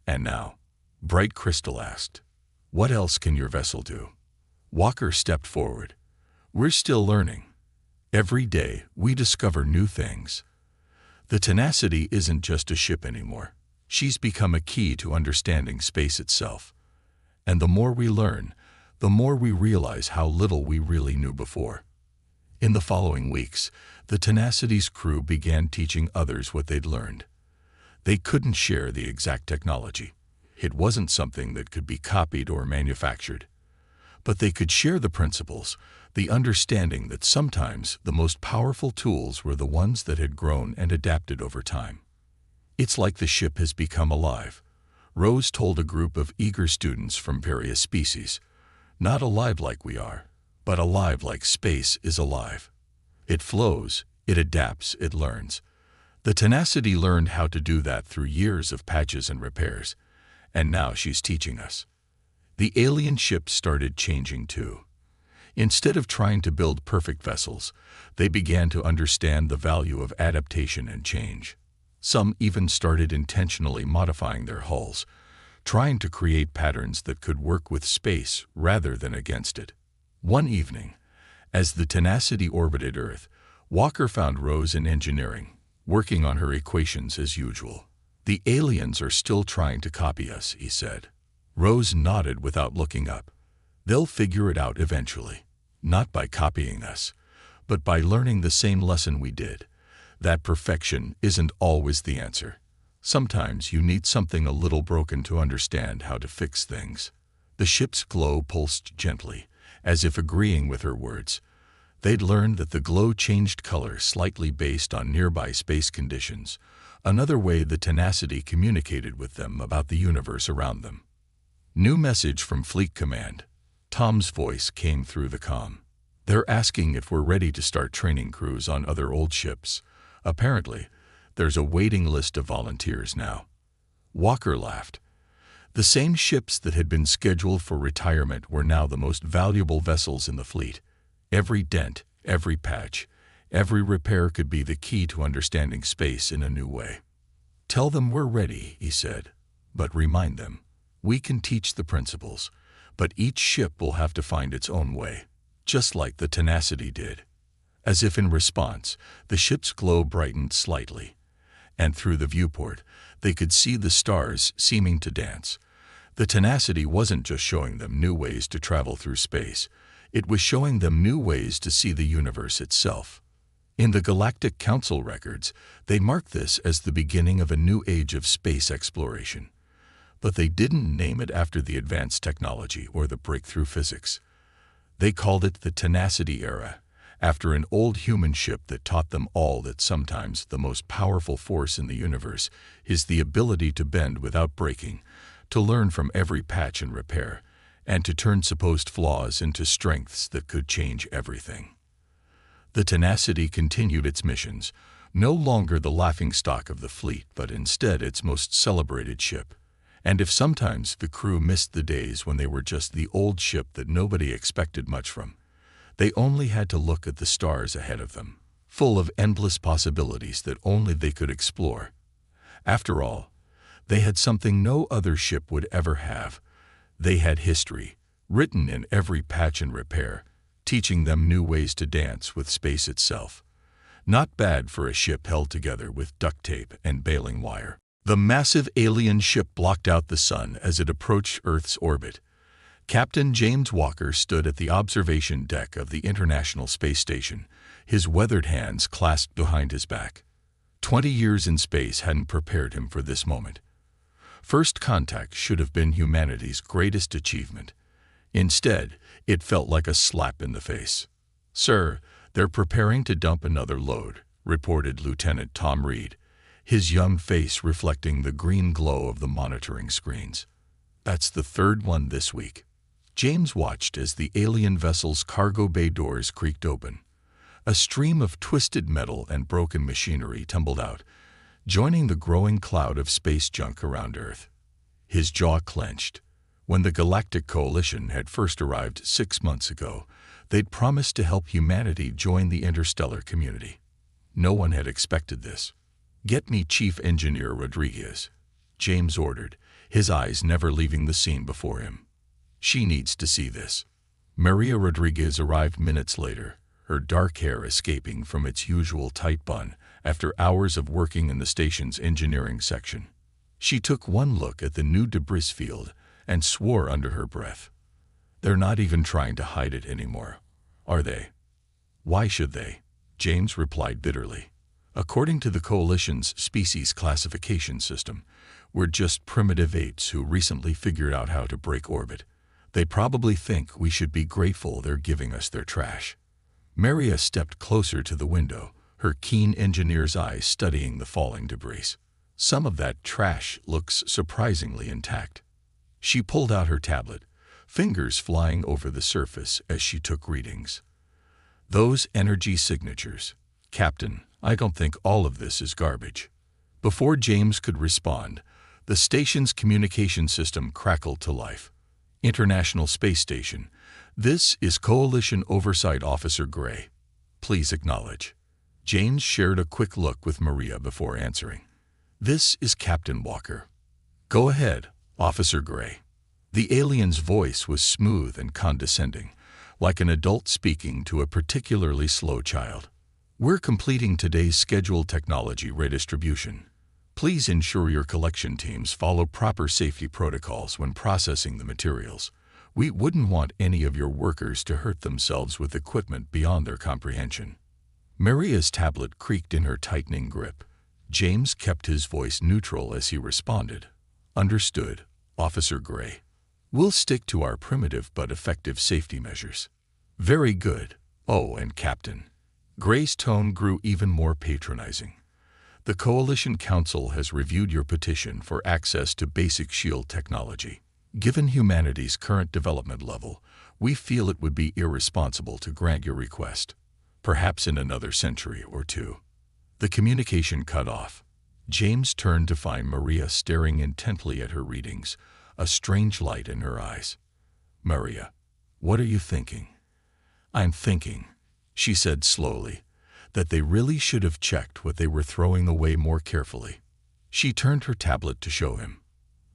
"And now," Bright Crystal asked, "what else can your vessel do?" Walker stepped forward. "We're still learning. Every day, we discover new things. The Tenacity isn't just a ship anymore. She's become a key to understanding space itself. And the more we learn, the more we realize how little we really knew before." In the following weeks, the Tenacity's crew began teaching others what they'd learned. They couldn't share the exact technology. It wasn't something that could be copied or manufactured. But they could share the principles, the understanding that sometimes the most powerful tools were the ones that had grown and adapted over time. "It's like the ship has become alive," Rose told a group of eager students from various species. "Not alive like we are, but alive like space is alive. It flows, it adapts, it learns." The Tenacity learned how to do that through years of patches and repairs, and now she's teaching us. The alien ships started changing too. Instead of trying to build perfect vessels, they began to understand the value of adaptation and change. Some even started intentionally modifying their hulls, trying to create patterns that could work with space rather than against it. One evening, as the Tenacity orbited Earth, Walker found Rose in engineering, working on her equations as usual. "The aliens are still trying to copy us," he said. Rose nodded without looking up. "They'll figure it out eventually. Not by copying us, but by learning the same lesson we did. That perfection isn't always the answer. Sometimes you need something a little broken to understand how to fix things." The ship's glow pulsed gently, as if agreeing with her words. They'd learned that the glow changed color slightly based on nearby space conditions, another way the Tenacity communicated with them about the universe around them. "New message from Fleet Command." Tom's voice came through the comm. "They're asking if we're ready to start training crews on other old ships. Apparently, there's a waiting list of volunteers now." Walker laughed. The same ships that had been scheduled for retirement were now the most valuable vessels in the fleet. Every dent, every patch, every repair could be the key to understanding space in a new way. "Tell them we're ready," he said, "but remind them, we can teach the principles, but each ship will have to find its own way, just like the Tenacity did." As if in response, the ship's glow brightened slightly, and through the viewport, they could see the stars seeming to dance. The tenacity wasn't just showing them new ways to travel through space, it was showing them new ways to see the universe itself. In the Galactic Council records, they marked this as the beginning of a new age of space exploration. But they didn't name it after the advanced technology or the breakthrough physics. They called it the Tenacity Era, after an old human ship that taught them all that sometimes the most powerful force in the universe is the ability to bend without breaking, to learn from every patch and repair, and to turn supposed flaws into strengths that could change everything. The Tenacity continued its missions, no longer the laughingstock of the fleet, but instead its most celebrated ship. And if sometimes the crew missed the days when they were just the old ship that nobody expected much from, they only had to look at the stars ahead of them, full of endless possibilities that only they could explore. After all, they had something no other ship would ever have. They had history, written in every patch and repair, teaching them new ways to dance with space itself. Not bad for a ship held together with duct tape and baling wire. The massive alien ship blocked out the sun as it approached Earth's orbit. Captain James Walker stood at the observation deck of the International Space Station, his weathered hands clasped behind his back. 20 years in space hadn't prepared him for this moment. First contact should have been humanity's greatest achievement. Instead, it felt like a slap in the face. "Sir, they're preparing to dump another load," reported Lieutenant Tom Reed, his young face reflecting the green glow of the monitoring screens. "That's the third one this week." James watched as the alien vessel's cargo bay doors creaked open. A stream of twisted metal and broken machinery tumbled out, joining the growing cloud of space junk around Earth. His jaw clenched. When the Galactic Coalition had first arrived 6 months ago, they'd promised to help humanity join the interstellar community. No one had expected this. "Get me Chief Engineer Rodriguez," James ordered, his eyes never leaving the scene before him. "She needs to see this." Maria Rodriguez arrived minutes later, her dark hair escaping from its usual tight bun after hours of working in the station's engineering section. She took one look at the new debris field and swore under her breath. "They're not even trying to hide it anymore, are they?" "Why should they?" James replied bitterly. "According to the Coalition's species classification system, we're just primitive apes who recently figured out how to break orbit. They probably think we should be grateful they're giving us their trash." Maria stepped closer to the window, her keen engineer's eyes studying the falling debris. "Some of that trash looks surprisingly intact." She pulled out her tablet, fingers flying over the surface as she took readings. "Those energy signatures. Captain, I don't think all of this is garbage." Before James could respond, the station's communication system crackled to life. "International Space Station, this is Coalition Oversight Officer Gray. Please acknowledge." James shared a quick look with Maria before answering. "This is Captain Walker." "Go ahead, Officer Gray." The alien's voice was smooth and condescending, like an adult speaking to a particularly slow child. "We're completing today's scheduled technology redistribution. Please ensure your collection teams follow proper safety protocols when processing the materials. We wouldn't want any of your workers to hurt themselves with equipment beyond their comprehension." Maria's tablet creaked in her tightening grip. James kept his voice neutral as he responded. "Understood, Officer Gray. We'll stick to our primitive but effective safety measures." "Very good. Oh, and Captain." Gray's tone grew even more patronizing. "The Coalition Council has reviewed your petition for access to basic shield technology. Given humanity's current development level, we feel it would be irresponsible to grant your request. Perhaps in another century or two." The communication cut off. James turned to find Maria staring intently at her readings, a strange light in her eyes. "Maria, what are you thinking?" "I'm thinking," she said slowly, "that they really should have checked what they were throwing away more carefully." She turned her tablet to show him.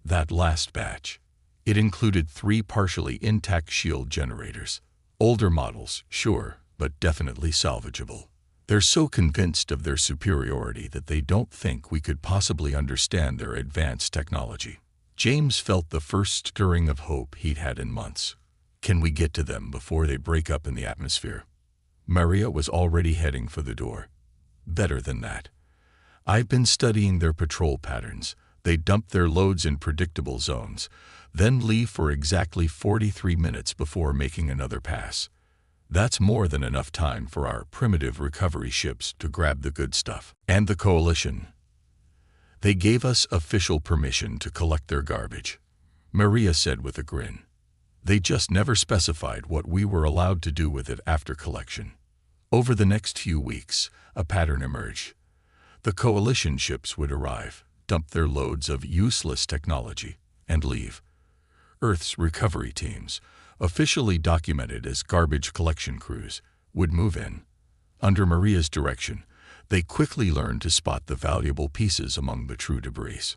That last batch. It included 3 partially intact shield generators. Older models, sure, but definitely salvageable. They're so convinced of their superiority that they don't think we could possibly understand their advanced technology. James felt the first stirring of hope he'd had in months. Can we get to them before they break up in the atmosphere? Maria was already heading for the door. Better than that. I've been studying their patrol patterns. They dump their loads in predictable zones, then leave for exactly 43 minutes before making another pass. That's more than enough time for our primitive recovery ships to grab the good stuff. And the coalition. They gave us official permission to collect their garbage, Maria said with a grin. They just never specified what we were allowed to do with it after collection. Over the next few weeks, a pattern emerged. The coalition ships would arrive, dump their loads of useless technology, and leave. Earth's recovery teams, officially documented as garbage collection crews, would move in. Under Maria's direction, they quickly learned to spot the valuable pieces among the true debris.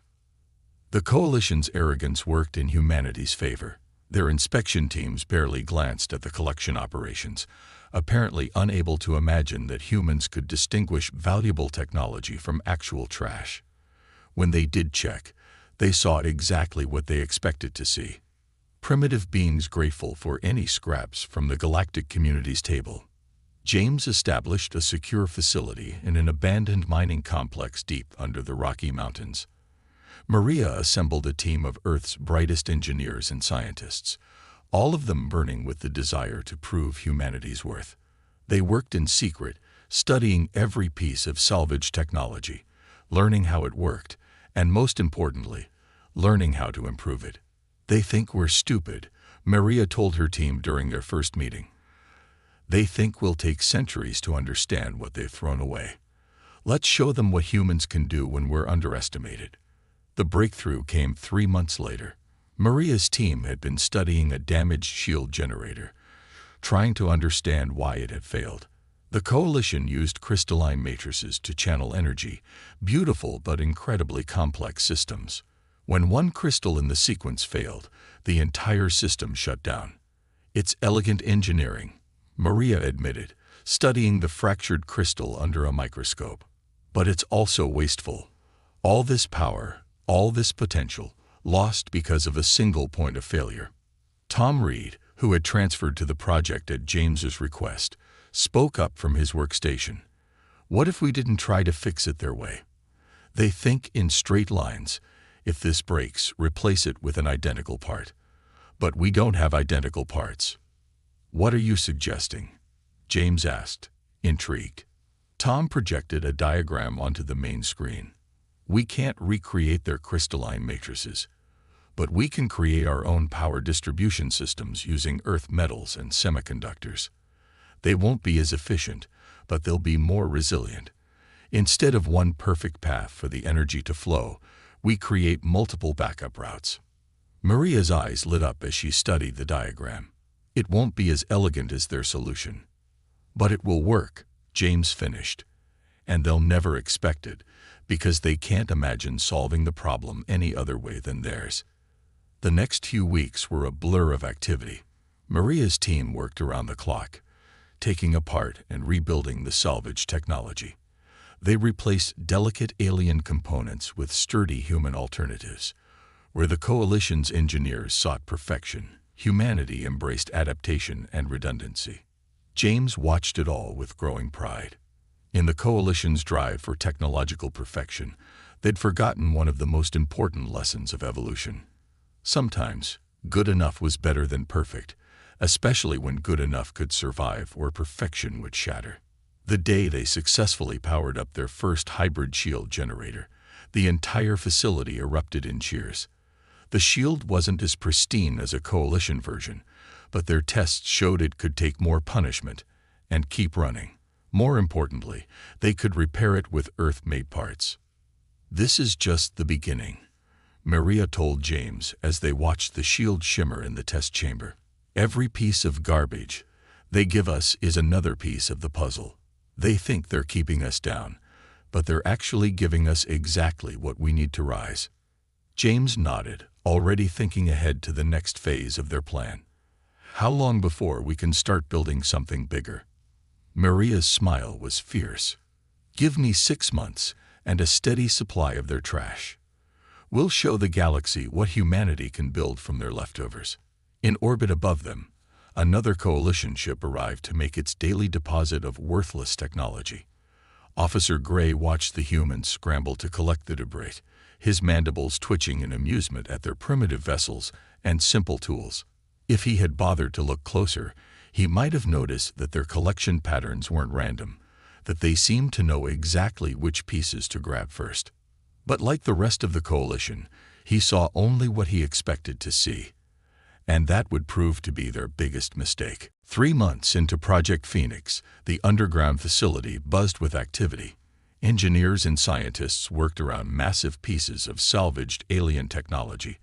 The coalition's arrogance worked in humanity's favor. Their inspection teams barely glanced at the collection operations, apparently unable to imagine that humans could distinguish valuable technology from actual trash. When they did check, they saw exactly what they expected to see. Primitive beings grateful for any scraps from the galactic community's table. James established a secure facility in an abandoned mining complex deep under the Rocky Mountains. Maria assembled a team of Earth's brightest engineers and scientists, all of them burning with the desire to prove humanity's worth. They worked in secret, studying every piece of salvage technology, learning how it worked, and most importantly, learning how to improve it. They think we're stupid, Maria told her team during their first meeting. They think we'll take centuries to understand what they've thrown away. Let's show them what humans can do when we're underestimated. The breakthrough came 3 months later. Maria's team had been studying a damaged shield generator, trying to understand why it had failed. The coalition used crystalline matrices to channel energy, beautiful but incredibly complex systems. When one crystal in the sequence failed, the entire system shut down. It's elegant engineering, Maria admitted, studying the fractured crystal under a microscope. But it's also wasteful. All this power, all this potential, lost because of a single point of failure. Tom Reed, who had transferred to the project at James's request, spoke up from his workstation. What if we didn't try to fix it their way? They think in straight lines. If this breaks, replace it with an identical part. But we don't have identical parts. What are you suggesting? James asked, intrigued. Tom projected a diagram onto the main screen. We can't recreate their crystalline matrices, but we can create our own power distribution systems using earth metals and semiconductors. They won't be as efficient, but they'll be more resilient. Instead of one perfect path for the energy to flow, we create multiple backup routes. Maria's eyes lit up as she studied the diagram. It won't be as elegant as their solution. But it will work, James finished. And they'll never expect it, because they can't imagine solving the problem any other way than theirs. The next few weeks were a blur of activity. Maria's team worked around the clock, taking apart and rebuilding the salvage technology. They replaced delicate alien components with sturdy human alternatives. Where the coalition's engineers sought perfection, humanity embraced adaptation and redundancy. James watched it all with growing pride. In the coalition's drive for technological perfection, they'd forgotten one of the most important lessons of evolution. Sometimes, good enough was better than perfect, especially when good enough could survive or perfection would shatter. The day they successfully powered up their first hybrid shield generator, the entire facility erupted in cheers. The shield wasn't as pristine as a coalition version, but their tests showed it could take more punishment and keep running. More importantly, they could repair it with Earth-made parts. This is just the beginning, Maria told James as they watched the shield shimmer in the test chamber. Every piece of garbage they give us is another piece of the puzzle. They think they're keeping us down, but they're actually giving us exactly what we need to rise. James nodded, already thinking ahead to the next phase of their plan. How long before we can start building something bigger? Maria's smile was fierce. "Give me 6 months and a steady supply of their trash. We'll show the galaxy what humanity can build from their leftovers." In orbit above them, another coalition ship arrived to make its daily deposit of worthless technology. Officer Gray watched the humans scramble to collect the debris, his mandibles twitching in amusement at their primitive vessels and simple tools. If he had bothered to look closer, he might have noticed that their collection patterns weren't random, that they seemed to know exactly which pieces to grab first. But like the rest of the coalition, he saw only what he expected to see. And that would prove to be their biggest mistake. 3 months into Project Phoenix, the underground facility buzzed with activity. Engineers and scientists worked around massive pieces of salvaged alien technology,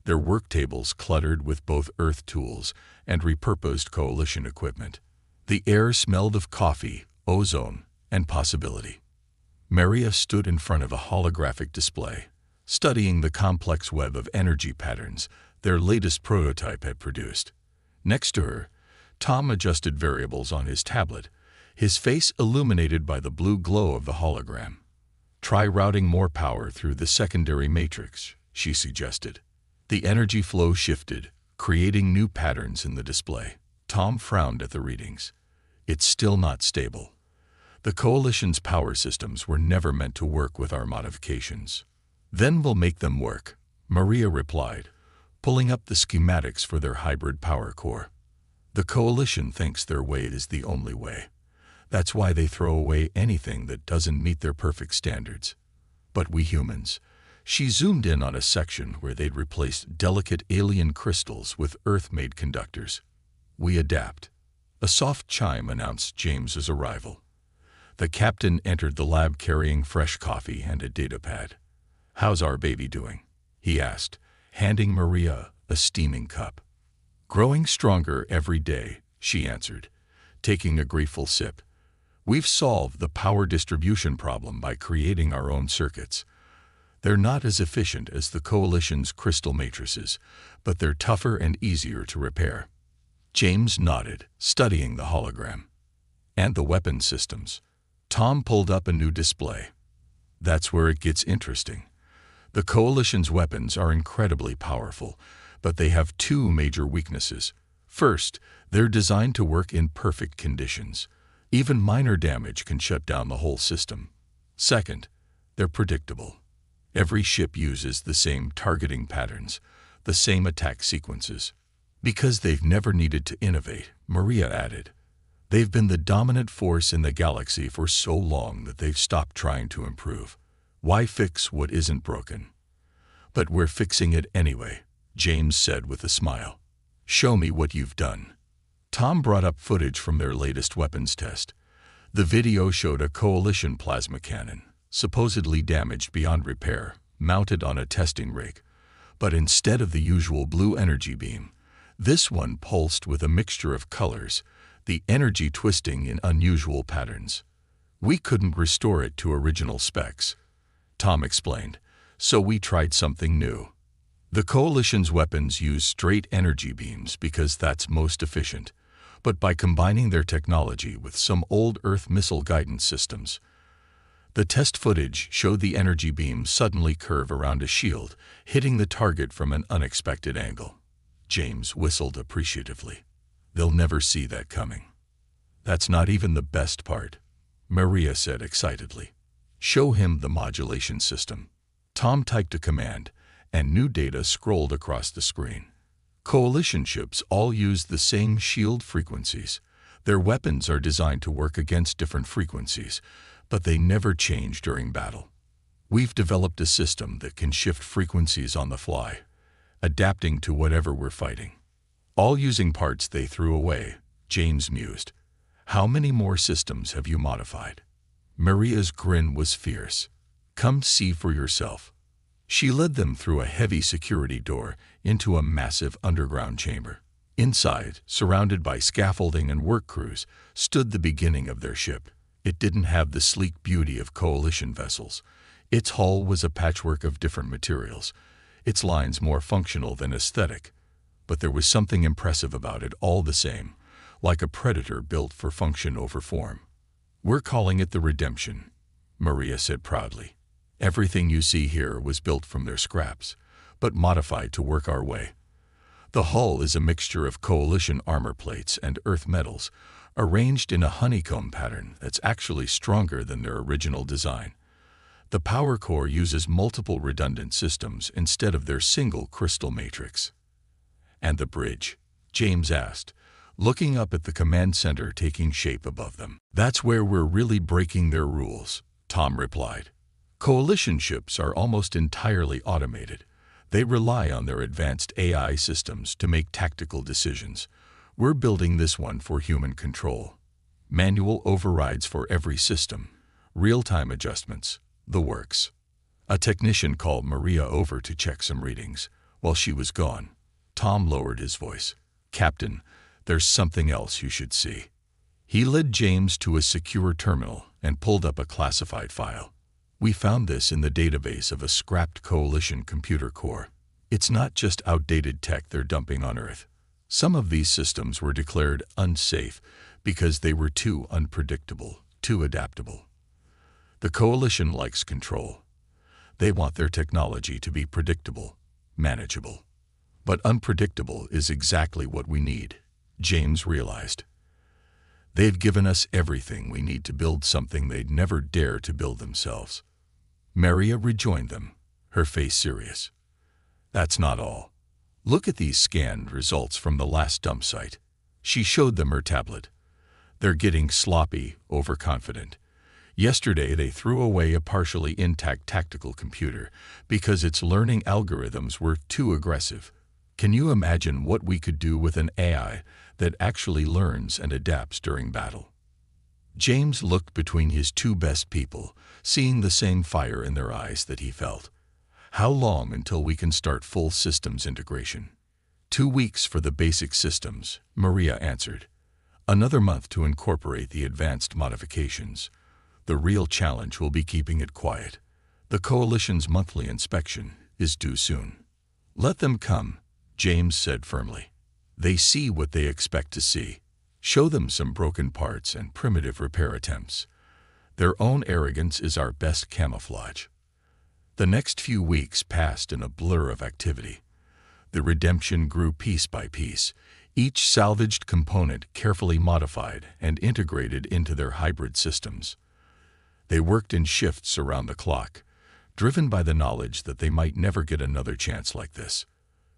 their work tables cluttered with both Earth tools and repurposed coalition equipment. The air smelled of coffee, ozone, and possibility. Maria stood in front of a holographic display, studying the complex web of energy patterns their latest prototype had produced. Next to her, Tom adjusted variables on his tablet, his face illuminated by the blue glow of the hologram. "Try routing more power through the secondary matrix," she suggested. The energy flow shifted, creating new patterns in the display. Tom frowned at the readings. "It's still not stable. The Coalition's power systems were never meant to work with our modifications." "Then we'll make them work," Maria replied, pulling up the schematics for their hybrid power core. "The Coalition thinks their way is the only way. That's why they throw away anything that doesn't meet their perfect standards. But we humans," she zoomed in on a section where they'd replaced delicate alien crystals with Earth-made conductors. "We adapt." A soft chime announced James's arrival. The captain entered the lab carrying fresh coffee and a datapad. "How's our baby doing?" he asked, handing Maria a steaming cup. "Growing stronger every day," she answered, taking a grateful sip. "We've solved the power distribution problem by creating our own circuits. They're not as efficient as the Coalition's crystal matrices, but they're tougher and easier to repair." James nodded, studying the hologram. "And the weapon systems." Tom pulled up a new display. "That's where it gets interesting. The Coalition's weapons are incredibly powerful, but they have 2 major weaknesses. First, they're designed to work in perfect conditions. Even minor damage can shut down the whole system. Second, they're predictable. Every ship uses the same targeting patterns, the same attack sequences. Because they've never needed to innovate," Maria added. "They've been the dominant force in the galaxy for so long that they've stopped trying to improve. Why fix what isn't broken?" "But we're fixing it anyway," James said with a smile. "Show me what you've done." Tom brought up footage from their latest weapons test. The video showed a Coalition plasma cannon, supposedly damaged beyond repair, mounted on a testing rig. But instead of the usual blue energy beam, this one pulsed with a mixture of colors, the energy twisting in unusual patterns. "We couldn't restore it to original specs," Tom explained, "so we tried something new. The Coalition's weapons use straight energy beams because that's most efficient, but by combining their technology with some old Earth missile guidance systems." The test footage showed the energy beam suddenly curve around a shield, hitting the target from an unexpected angle. James whistled appreciatively. "They'll never see that coming." "That's not even the best part," Maria said excitedly. "Show him the modulation system." Tom typed a command, and new data scrolled across the screen. Coalition ships all use the same shield frequencies. Their weapons are designed to work against different frequencies, but they never change during battle. "We've developed a system that can shift frequencies on the fly, adapting to whatever we're fighting." "All using parts they threw away," James mused. "How many more systems have you modified?" Maria's grin was fierce. "Come see for yourself." She led them through a heavy security door into a massive underground chamber. Inside, surrounded by scaffolding and work crews, stood the beginning of their ship. It didn't have the sleek beauty of Coalition vessels. Its hull was a patchwork of different materials, its lines more functional than aesthetic. But there was something impressive about it all the same, like a predator built for function over form. "We're calling it the Redemption," Maria said proudly. "Everything you see here was built from their scraps, but modified to work our way. The hull is a mixture of coalition armor plates and earth metals, arranged in a honeycomb pattern that's actually stronger than their original design. The power core uses multiple redundant systems instead of their single crystal matrix." "And the bridge?" James asked, looking up at the command center taking shape above them. "That's where we're really breaking their rules," Tom replied. "Coalition ships are almost entirely automated. They rely on their advanced AI systems to make tactical decisions. We're building this one for human control. Manual overrides for every system, real-time adjustments, the works." A technician called Maria over to check some readings. While she was gone, Tom lowered his voice. "Captain, there's something else you should see." He led James to a secure terminal and pulled up a classified file. "We found this in the database of a scrapped Coalition computer core. It's not just outdated tech they're dumping on Earth. Some of these systems were declared unsafe because they were too unpredictable, too adaptable. The Coalition likes control. They want their technology to be predictable, manageable. But unpredictable is exactly what we need," James realized. "They've given us everything we need to build something they'd never dare to build themselves." Maria rejoined them, her face serious. "That's not all. Look at these scanned results from the last dump site." She showed them her tablet. "They're getting sloppy, overconfident. Yesterday they threw away a partially intact tactical computer because its learning algorithms were too aggressive. Can you imagine what we could do with an AI that actually learns and adapts during battle?" James looked between his two best people, seeing the same fire in their eyes that he felt. "How long until we can start full systems integration?" 2 weeks for the basic systems," Maria answered. "Another month to incorporate the advanced modifications. The real challenge will be keeping it quiet. The Coalition's monthly inspection is due soon." "Let them come," James said firmly. "They see what they expect to see. Show them some broken parts and primitive repair attempts. Their own arrogance is our best camouflage." The next few weeks passed in a blur of activity. The Redemption grew piece by piece, each salvaged component carefully modified and integrated into their hybrid systems. They worked in shifts around the clock, driven by the knowledge that they might never get another chance like this.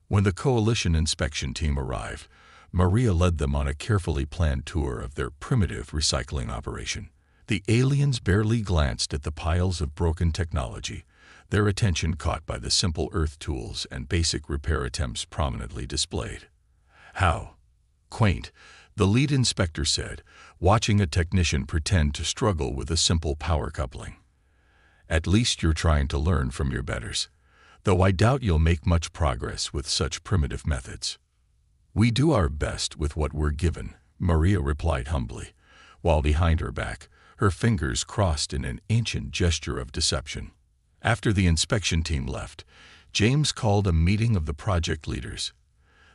When the Coalition inspection team arrived, Maria led them on a carefully planned tour of their primitive recycling operation. The aliens barely glanced at the piles of broken technology, their attention caught by the simple Earth tools and basic repair attempts prominently displayed. "How quaint," the lead inspector said, watching a technician pretend to struggle with a simple power coupling. "At least you're trying to learn from your betters, though I doubt you'll make much progress with such primitive methods." "We do our best with what we're given," Maria replied humbly, while behind her back, her fingers crossed in an ancient gesture of deception. After the inspection team left, James called a meeting of the project leaders.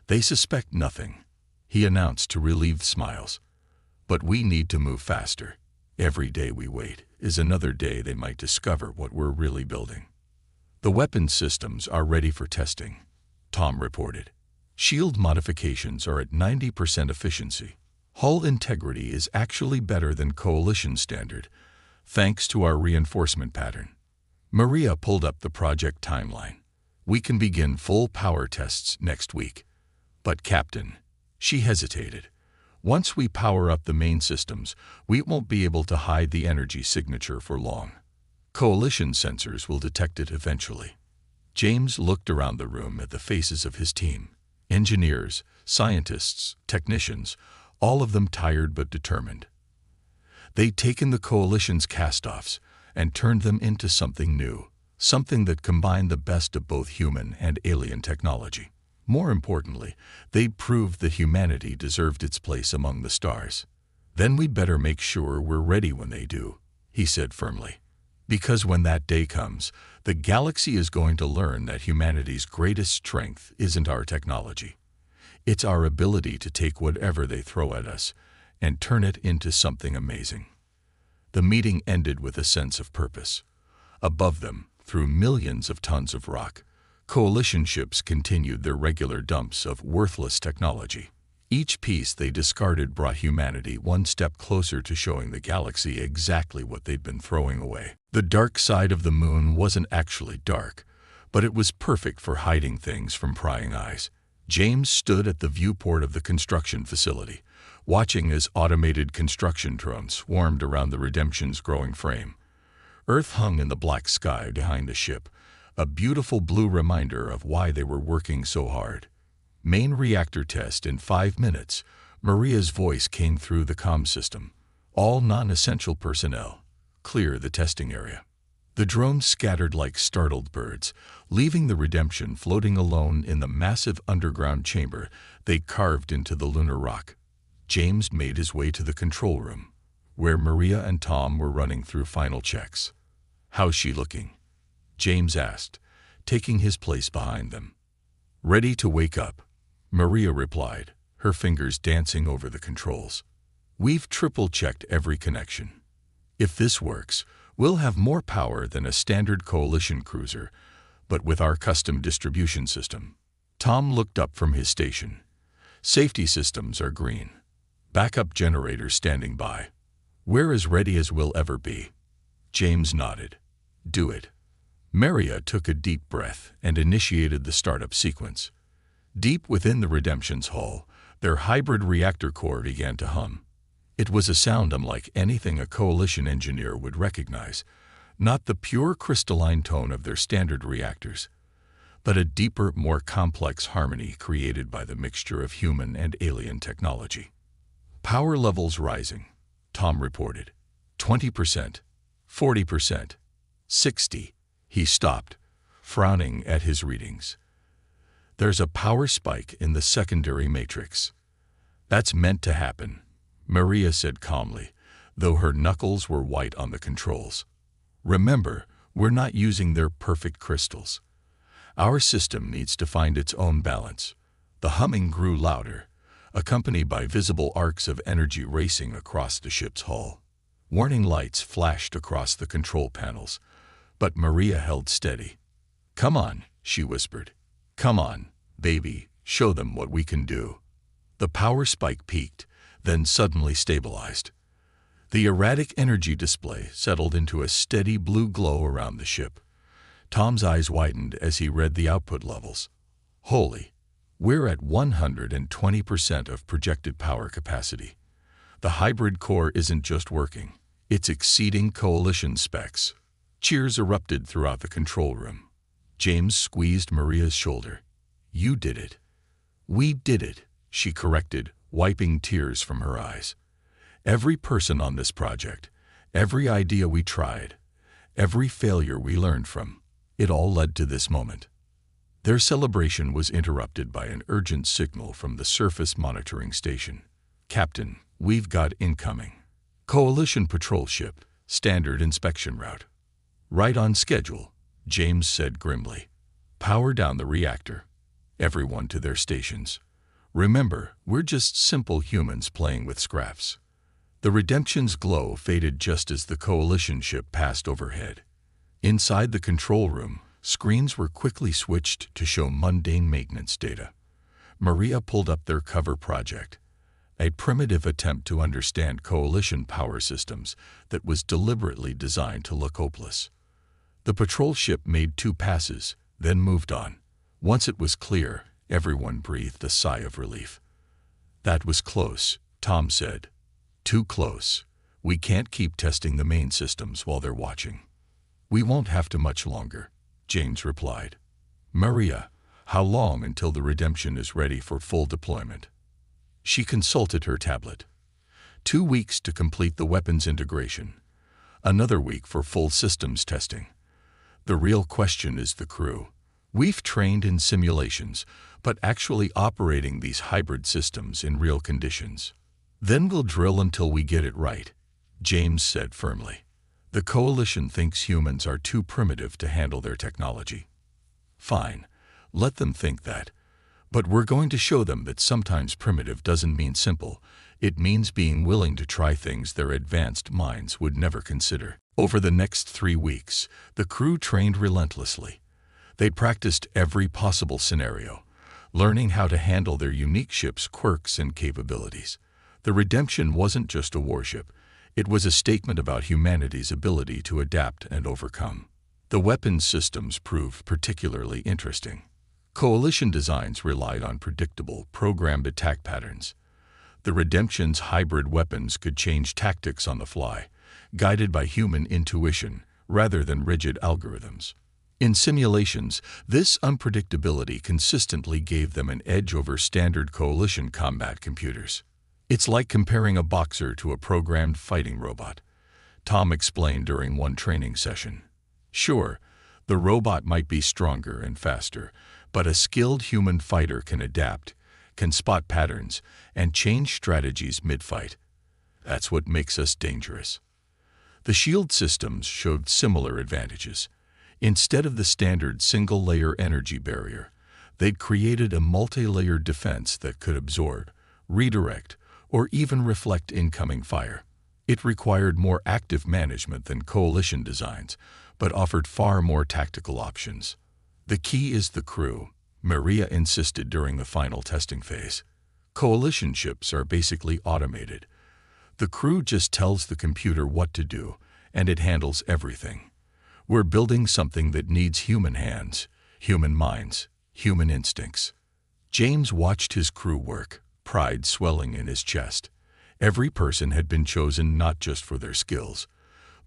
"They suspect nothing," he announced to relieve smiles. "But we need to move faster. Every day we wait is another day they might discover what we're really building." "The weapons systems are ready for testing," Tom reported. "Shield modifications are at 90% efficiency. Hull integrity is actually better than Coalition standard, thanks to our reinforcement pattern." Maria pulled up the project timeline. "We can begin full power tests next week." "But Captain," she hesitated, "once we power up the main systems, we won't be able to hide the energy signature for long. Coalition sensors will detect it eventually." James looked around the room at the faces of his team. Engineers, scientists, technicians, all of them tired but determined. They'd taken the Coalition's cast-offs and turned them into something new, something that combined the best of both human and alien technology. More importantly, they'd proved that humanity deserved its place among the stars. "Then we'd better make sure we're ready when they do," he said firmly. "Because when that day comes, the galaxy is going to learn that humanity's greatest strength isn't our technology. It's our ability to take whatever they throw at us and turn it into something amazing. The meeting ended with a sense of purpose. Above them, through millions of tons of rock, coalition ships continued their regular dumps of worthless technology. Each piece they discarded brought humanity one step closer to showing the galaxy exactly what they'd been throwing away. The dark side of the moon wasn't actually dark, but it was perfect for hiding things from prying eyes. James stood at the viewport of the construction facility, watching as automated construction drones swarmed around the Redemption's growing frame. Earth hung in the black sky behind the ship, a beautiful blue reminder of why they were working so hard. Main reactor test in 5 minutes. Maria's voice came through the comm system. All non-essential personnel, clear the testing area. The drones scattered like startled birds, leaving the Redemption floating alone in the massive underground chamber they carved into the lunar rock. James made his way to the control room, where Maria and Tom were running through final checks. "How's she looking?" James asked, taking his place behind them. "Ready to wake up," Maria replied, her fingers dancing over the controls. "We've triple-checked every connection. If this works, we'll have more power than a standard coalition cruiser, but with our custom distribution system." Tom looked up from his station. "Safety systems are green. Backup generators standing by. We're as ready as we'll ever be." James nodded. "Do it." Maria took a deep breath and initiated the startup sequence. Deep within the Redemption's hull, their hybrid reactor core began to hum. It was a sound unlike anything a coalition engineer would recognize, not the pure crystalline tone of their standard reactors, but a deeper, more complex harmony created by the mixture of human and alien technology. "Power levels rising," Tom reported. 20%, 40%, 60%. He stopped, frowning at his readings. "There's a power spike in the secondary matrix." "That's meant to happen," Maria said calmly, though her knuckles were white on the controls. "Remember, we're not using their perfect crystals. Our system needs to find its own balance." The humming grew louder, accompanied by visible arcs of energy racing across the ship's hull. Warning lights flashed across the control panels, but Maria held steady. "Come on," she whispered. "Come on, baby, show them what we can do." The power spike peaked, then suddenly stabilized. The erratic energy display settled into a steady blue glow around the ship. Tom's eyes widened as he read the output levels. "Holy, we're at 120% of projected power capacity. The hybrid core isn't just working, it's exceeding coalition specs." Cheers erupted throughout the control room. James squeezed Maria's shoulder. "You did it." "We did it," she corrected, wiping tears from her eyes. "Every person on this project, every idea we tried, every failure we learned from, it all led to this moment." Their celebration was interrupted by an urgent signal from the surface monitoring station. "Captain, we've got incoming. Coalition patrol ship, standard inspection route." "Right on schedule," James said grimly. "Power down the reactor. Everyone to their stations. Remember, we're just simple humans playing with scraps." The Redemption's glow faded just as the coalition ship passed overhead. Inside the control room, screens were quickly switched to show mundane maintenance data. Maria pulled up their cover project, a primitive attempt to understand coalition power systems that was deliberately designed to look hopeless. The patrol ship made 2 passes, then moved on. Once it was clear, everyone breathed a sigh of relief. "That was close," Tom said. "Too close. We can't keep testing the main systems while they're watching." "We won't have to much longer," James replied. "Maria, how long until the Redemption is ready for full deployment?" She consulted her tablet. 2 weeks to complete the weapons integration. Another week for full systems testing. The real question is the crew. We've trained in simulations, but actually operating these hybrid systems in real conditions. Then we'll drill until we get it right, James said firmly. The coalition thinks humans are too primitive to handle their technology. Fine, let them think that. But we're going to show them that sometimes primitive doesn't mean simple. It means being willing to try things their advanced minds would never consider. Over the next 3 weeks, the crew trained relentlessly. They practiced every possible scenario, learning how to handle their unique ship's quirks and capabilities. The Redemption wasn't just a warship. It was a statement about humanity's ability to adapt and overcome. The weapons systems proved particularly interesting. Coalition designs relied on predictable, programmed attack patterns. The Redemption's hybrid weapons could change tactics on the fly, guided by human intuition rather than rigid algorithms. In simulations, this unpredictability consistently gave them an edge over standard Coalition combat computers. It's like comparing a boxer to a programmed fighting robot, Tom explained during one training session. Sure, the robot might be stronger and faster, but a skilled human fighter can adapt, can spot patterns, and change strategies mid-fight. That's what makes us dangerous. The shield systems showed similar advantages. Instead of the standard single-layer energy barrier, they'd created a multi-layered defense that could absorb, redirect, or even reflect incoming fire. It required more active management than Coalition designs, but offered far more tactical options. The key is the crew, Maria insisted during the final testing phase. Coalition ships are basically automated. The crew just tells the computer what to do, and it handles everything. We're building something that needs human hands, human minds, human instincts. James watched his crew work, pride swelling in his chest. Every person had been chosen not just for their skills,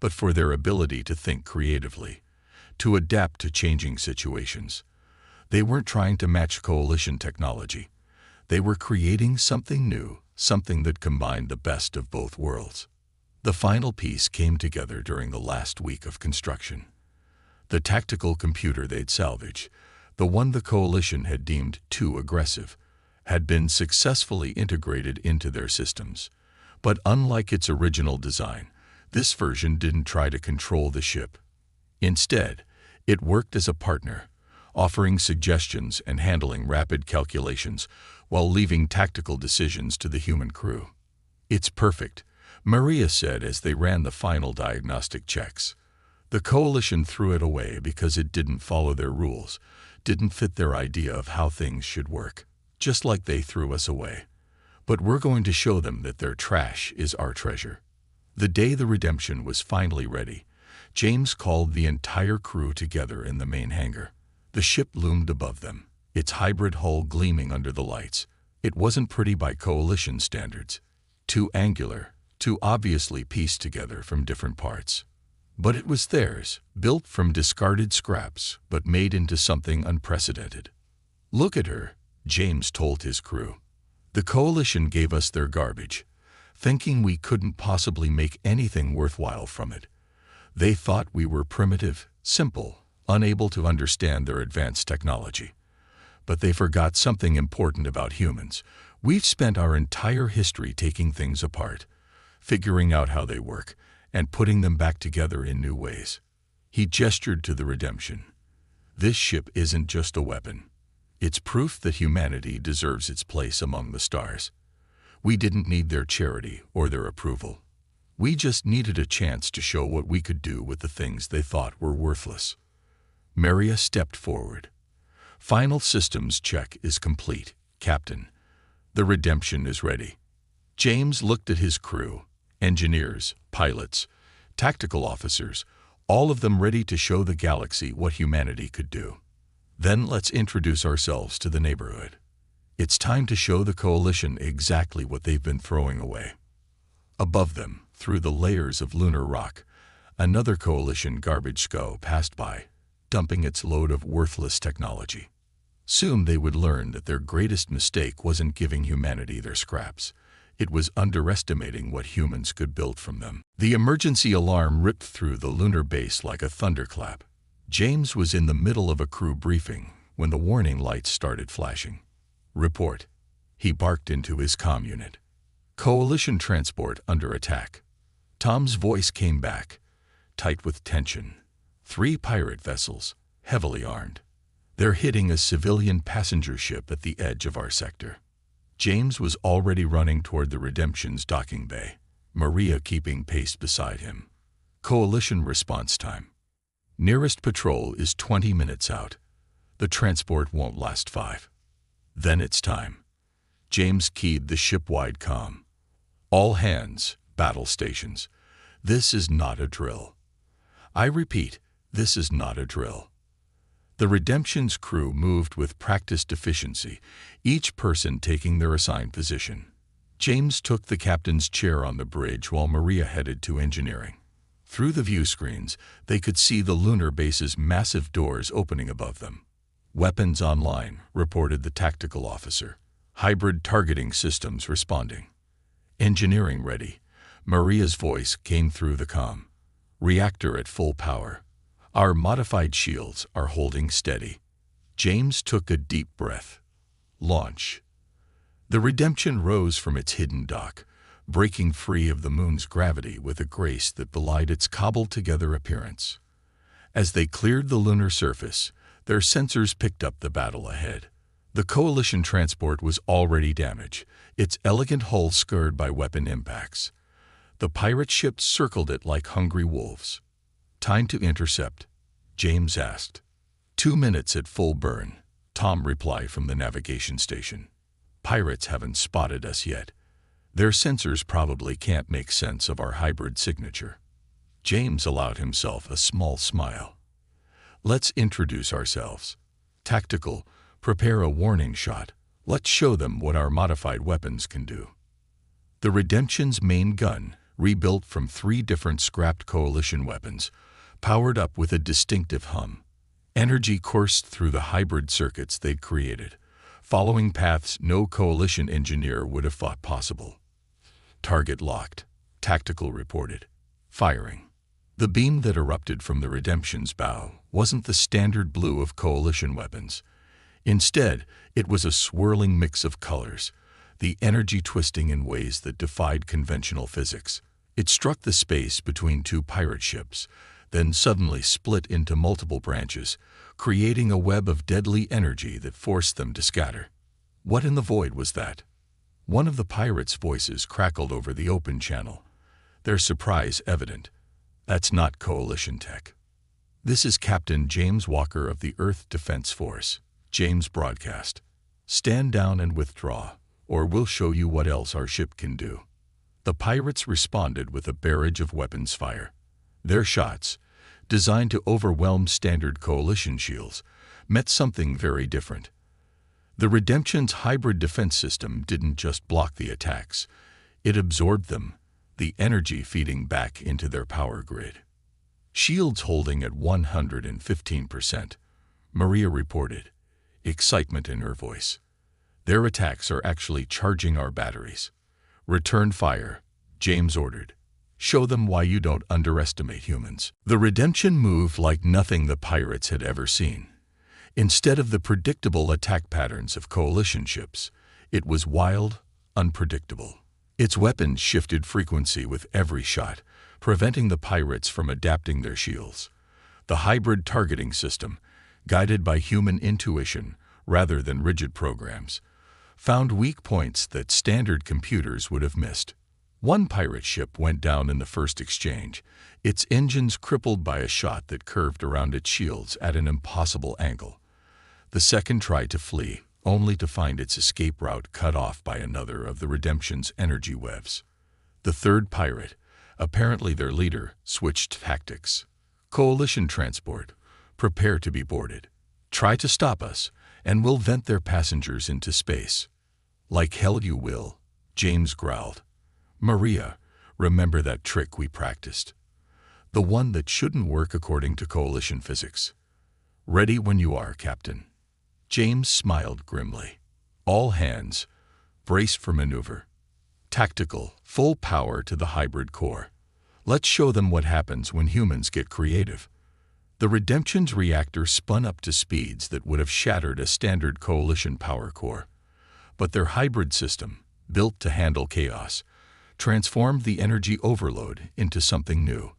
but for their ability to think creatively, to adapt to changing situations. They weren't trying to match Coalition technology. They were creating something new, something that combined the best of both worlds. The final piece came together during the last week of construction. The tactical computer they'd salvaged, the one the Coalition had deemed too aggressive, had been successfully integrated into their systems. But unlike its original design, this version didn't try to control the ship. Instead, it worked as a partner, offering suggestions and handling rapid calculations while leaving tactical decisions to the human crew. "It's perfect," Maria said as they ran the final diagnostic checks. The Coalition threw it away because it didn't follow their rules, didn't fit their idea of how things should work, just like they threw us away. But we're going to show them that their trash is our treasure. The day the Redemption was finally ready, James called the entire crew together in the main hangar. The ship loomed above them, its hybrid hull gleaming under the lights. It wasn't pretty by Coalition standards. Too angular, too obviously pieced together from different parts. But it was theirs, built from discarded scraps, but made into something unprecedented. "Look at her," James told his crew. "The Coalition gave us their garbage, thinking we couldn't possibly make anything worthwhile from it. They thought we were primitive, simple, unable to understand their advanced technology. But they forgot something important about humans. We've spent our entire history taking things apart, figuring out how they work, and putting them back together in new ways." He gestured to the Redemption. "This ship isn't just a weapon. It's proof that humanity deserves its place among the stars. We didn't need their charity or their approval. We just needed a chance to show what we could do with the things they thought were worthless." Maria stepped forward. "Final systems check is complete, Captain. The Redemption is ready." James looked at his crew, engineers, pilots, tactical officers, all of them ready to show the galaxy what humanity could do. "Then let's introduce ourselves to the neighborhood. It's time to show the Coalition exactly what they've been throwing away." Above them, through the layers of lunar rock, another Coalition garbage scow passed by, dumping its load of worthless technology. Soon they would learn that their greatest mistake wasn't giving humanity their scraps. It was underestimating what humans could build from them. The emergency alarm ripped through the lunar base like a thunderclap. James was in the middle of a crew briefing when the warning lights started flashing. "Report," he barked into his comm unit. "Coalition transport under attack." Tom's voice came back, tight with tension. 3 pirate vessels, heavily armed. They're hitting a civilian passenger ship at the edge of our sector. James was already running toward the Redemption's docking bay, Maria keeping pace beside him. Coalition response time. Nearest patrol is 20 minutes out. The transport won't last 5. Then it's time. James keyed the ship-wide comm. All hands, battle stations. This is not a drill. I repeat, this is not a drill. The Redemption's crew moved with practiced efficiency, each person taking their assigned position. James took the captain's chair on the bridge while Maria headed to engineering. Through the view screens, they could see the lunar base's massive doors opening above them. Weapons online, reported the tactical officer. Hybrid targeting systems responding. Engineering ready. Maria's voice came through the comm. Reactor at full power. Our modified shields are holding steady. James took a deep breath. Launch. The Redemption rose from its hidden dock, breaking free of the moon's gravity with a grace that belied its cobbled-together appearance. As they cleared the lunar surface, their sensors picked up the battle ahead. The Coalition transport was already damaged, its elegant hull scarred by weapon impacts. The pirate ships circled it like hungry wolves. Time to intercept, James asked. 2 minutes at full burn, Tom replied from the navigation station. Pirates haven't spotted us yet. Their sensors probably can't make sense of our hybrid signature. James allowed himself a small smile. Let's introduce ourselves. Tactical, prepare a warning shot. Let's show them what our modified weapons can do. The Redemption's main gun, rebuilt from 3 different scrapped Coalition weapons, powered up with a distinctive hum. Energy coursed through the hybrid circuits they'd created, following paths no Coalition engineer would have thought possible. Target locked, Tactical reported. Firing. The beam that erupted from the Redemption's bow wasn't the standard blue of Coalition weapons. Instead, it was a swirling mix of colors, the energy twisting in ways that defied conventional physics. It struck the space between 2 pirate ships, then suddenly split into multiple branches, creating a web of deadly energy that forced them to scatter. What in the void was that? One of the pirates' voices crackled over the open channel, their surprise evident. That's not Coalition tech. This is Captain James Walker of the Earth Defense Force. James broadcast. Stand down and withdraw, or we'll show you what else our ship can do. The pirates responded with a barrage of weapons fire. Their shots, designed to overwhelm standard Coalition shields, met something very different. The Redemption's hybrid defense system didn't just block the attacks, it absorbed them, the energy feeding back into their power grid. Shields holding at 115%, Maria reported, excitement in her voice. Their attacks are actually charging our batteries. Return fire, James ordered. Show them why you don't underestimate humans. The Redemption moved like nothing the pirates had ever seen. Instead of the predictable attack patterns of Coalition ships, it was wild, unpredictable. Its weapons shifted frequency with every shot, preventing the pirates from adapting their shields. The hybrid targeting system, guided by human intuition rather than rigid programs, found weak points that standard computers would have missed. One pirate ship went down in the first exchange, its engines crippled by a shot that curved around its shields at an impossible angle. The second tried to flee, only to find its escape route cut off by another of the Redemption's energy webs. The third pirate, apparently their leader, switched tactics. Coalition transport, prepare to be boarded. Try to stop us, and we'll vent their passengers into space. Like hell you will, James growled. Maria, remember that trick we practiced? The one that shouldn't work according to Coalition physics. Ready when you are, Captain. James smiled grimly. All hands, brace for maneuver. Tactical, full power to the hybrid core. Let's show them what happens when humans get creative. The Redemption's reactor spun up to speeds that would have shattered a standard Coalition power core. But their hybrid system, built to handle chaos, transformed the energy overload into something new.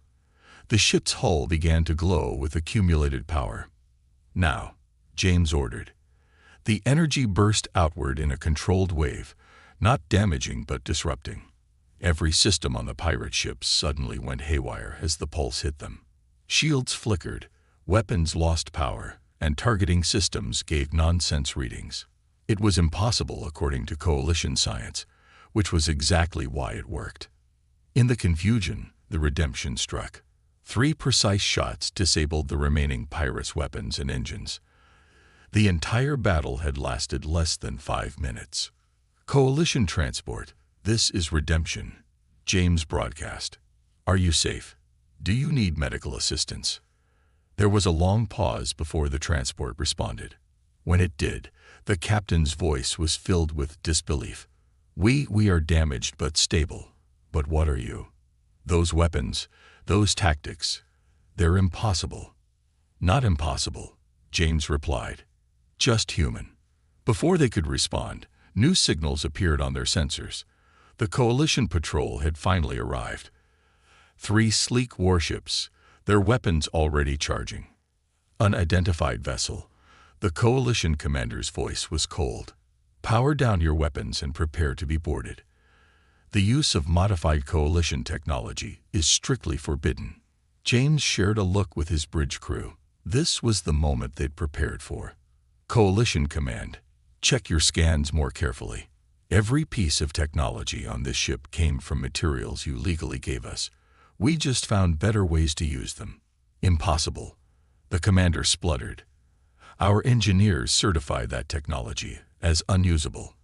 The ship's hull began to glow with accumulated power. Now, James ordered. The energy burst outward in a controlled wave, not damaging but disrupting. Every system on the pirate ships suddenly went haywire as the pulse hit them. Shields flickered, weapons lost power, and targeting systems gave nonsense readings. It was impossible according to coalition science, which was exactly why it worked. In the confusion, the redemption struck. 3 precise shots disabled the remaining pirates' weapons and engines. The entire battle had lasted less than 5 minutes. Coalition transport, this is redemption. James broadcast. Are you safe? Do you need medical assistance? There was a long pause before the transport responded. When it did, the captain's voice was filled with disbelief. We are damaged but stable. But what are you? Those weapons, those tactics, they're impossible. Not impossible, James replied. Just human. Before they could respond, new signals appeared on their sensors. The coalition patrol had finally arrived. 3 sleek warships, their weapons already charging. Unidentified vessel. The coalition commander's voice was cold. Power down your weapons and prepare to be boarded. The use of modified coalition technology is strictly forbidden. James shared a look with his bridge crew. This was the moment they'd prepared for. Coalition command, check your scans more carefully. Every piece of technology on this ship came from materials you legally gave us. We just found better ways to use them. Impossible. The commander spluttered. Our engineers certified that technology as unusable.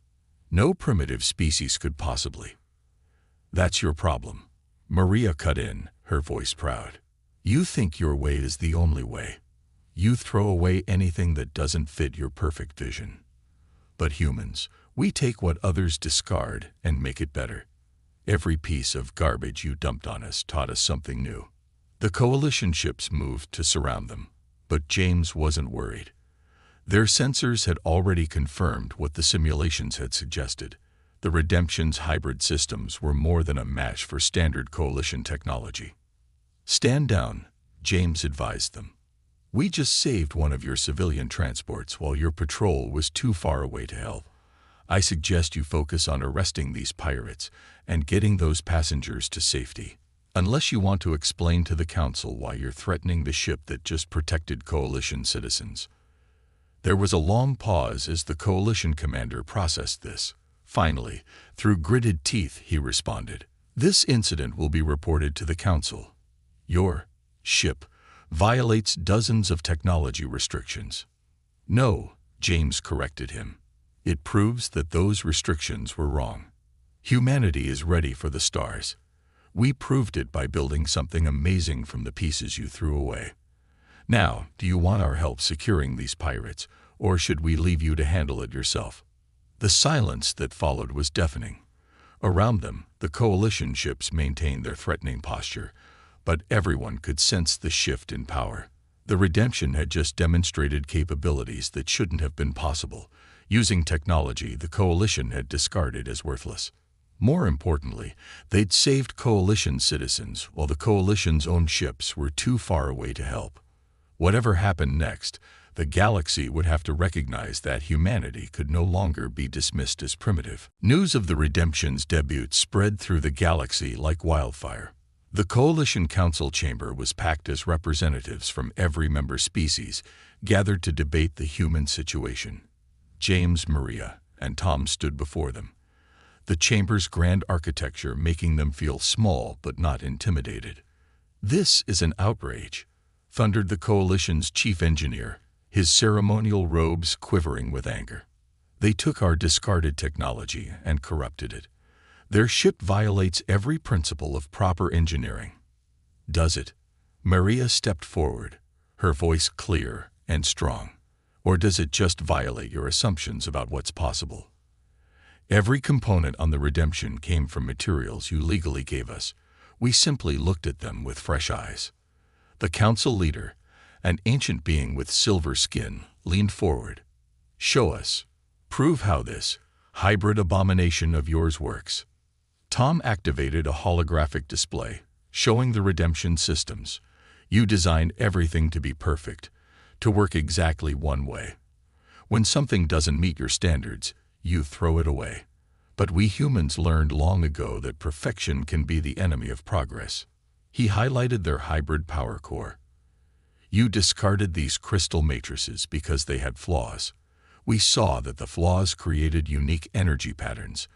No primitive species could possibly. That's your problem. Maria cut in, her voice proud. You think your way is the only way. You throw away anything that doesn't fit your perfect vision. But humans, we take what others discard and make it better. Every piece of garbage you dumped on us taught us something new. The coalition ships moved to surround them, but James wasn't worried. Their sensors had already confirmed what the simulations had suggested. The Redemption's hybrid systems were more than a match for standard coalition technology. Stand down, James advised them. We just saved one of your civilian transports while your patrol was too far away to help. I suggest you focus on arresting these pirates and getting those passengers to safety. Unless you want to explain to the council why you're threatening the ship that just protected coalition citizens. There was a long pause as the coalition commander processed this. Finally, through gritted teeth, he responded. This incident will be reported to the council. Your ship violates dozens of technology restrictions. No, James corrected him. It proves that those restrictions were wrong. Humanity is ready for the stars. We proved it by building something amazing from the pieces you threw away. Now, do you want our help securing these pirates, or should we leave you to handle it yourself? The silence that followed was deafening. Around them, the coalition ships maintained their threatening posture, but everyone could sense the shift in power. The Redemption had just demonstrated capabilities that shouldn't have been possible, using technology the coalition had discarded as worthless. More importantly, they'd saved coalition citizens while the coalition's own ships were too far away to help. Whatever happened next, the galaxy would have to recognize that humanity could no longer be dismissed as primitive. News of the Redemption's debut spread through the galaxy like wildfire. The Coalition Council chamber was packed as representatives from every member species gathered to debate the human situation. James, Maria, and Tom stood before them, the chamber's grand architecture making them feel small but not intimidated. This is an outrage, thundered the Coalition's chief engineer, his ceremonial robes quivering with anger. They took our discarded technology and corrupted it. Their ship violates every principle of proper engineering. Does it? Maria stepped forward, her voice clear and strong. Or does it just violate your assumptions about what's possible? Every component on the Redemption came from materials you legally gave us. We simply looked at them with fresh eyes. The council leader, an ancient being with silver skin, leaned forward. Show us. Prove how this hybrid abomination of yours works. Tom activated a holographic display, showing the Redemption systems. You designed everything to be perfect, to work exactly one way. When something doesn't meet your standards, you throw it away. But we humans learned long ago that perfection can be the enemy of progress. He highlighted their hybrid power core. You discarded these crystal matrices because they had flaws. We saw that the flaws created unique energy patterns.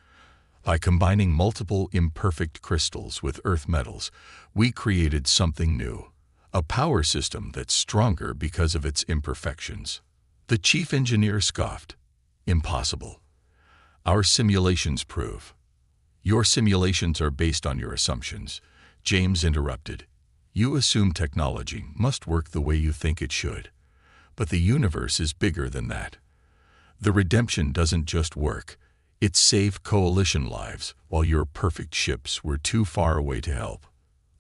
By combining multiple imperfect crystals with earth metals, we created something new, a power system that's stronger because of its imperfections. The chief engineer scoffed. Impossible. Our simulations prove. Your simulations are based on your assumptions. James interrupted. You assume technology must work the way you think it should. But the universe is bigger than that. The redemption doesn't just work. It saved coalition lives while your perfect ships were too far away to help.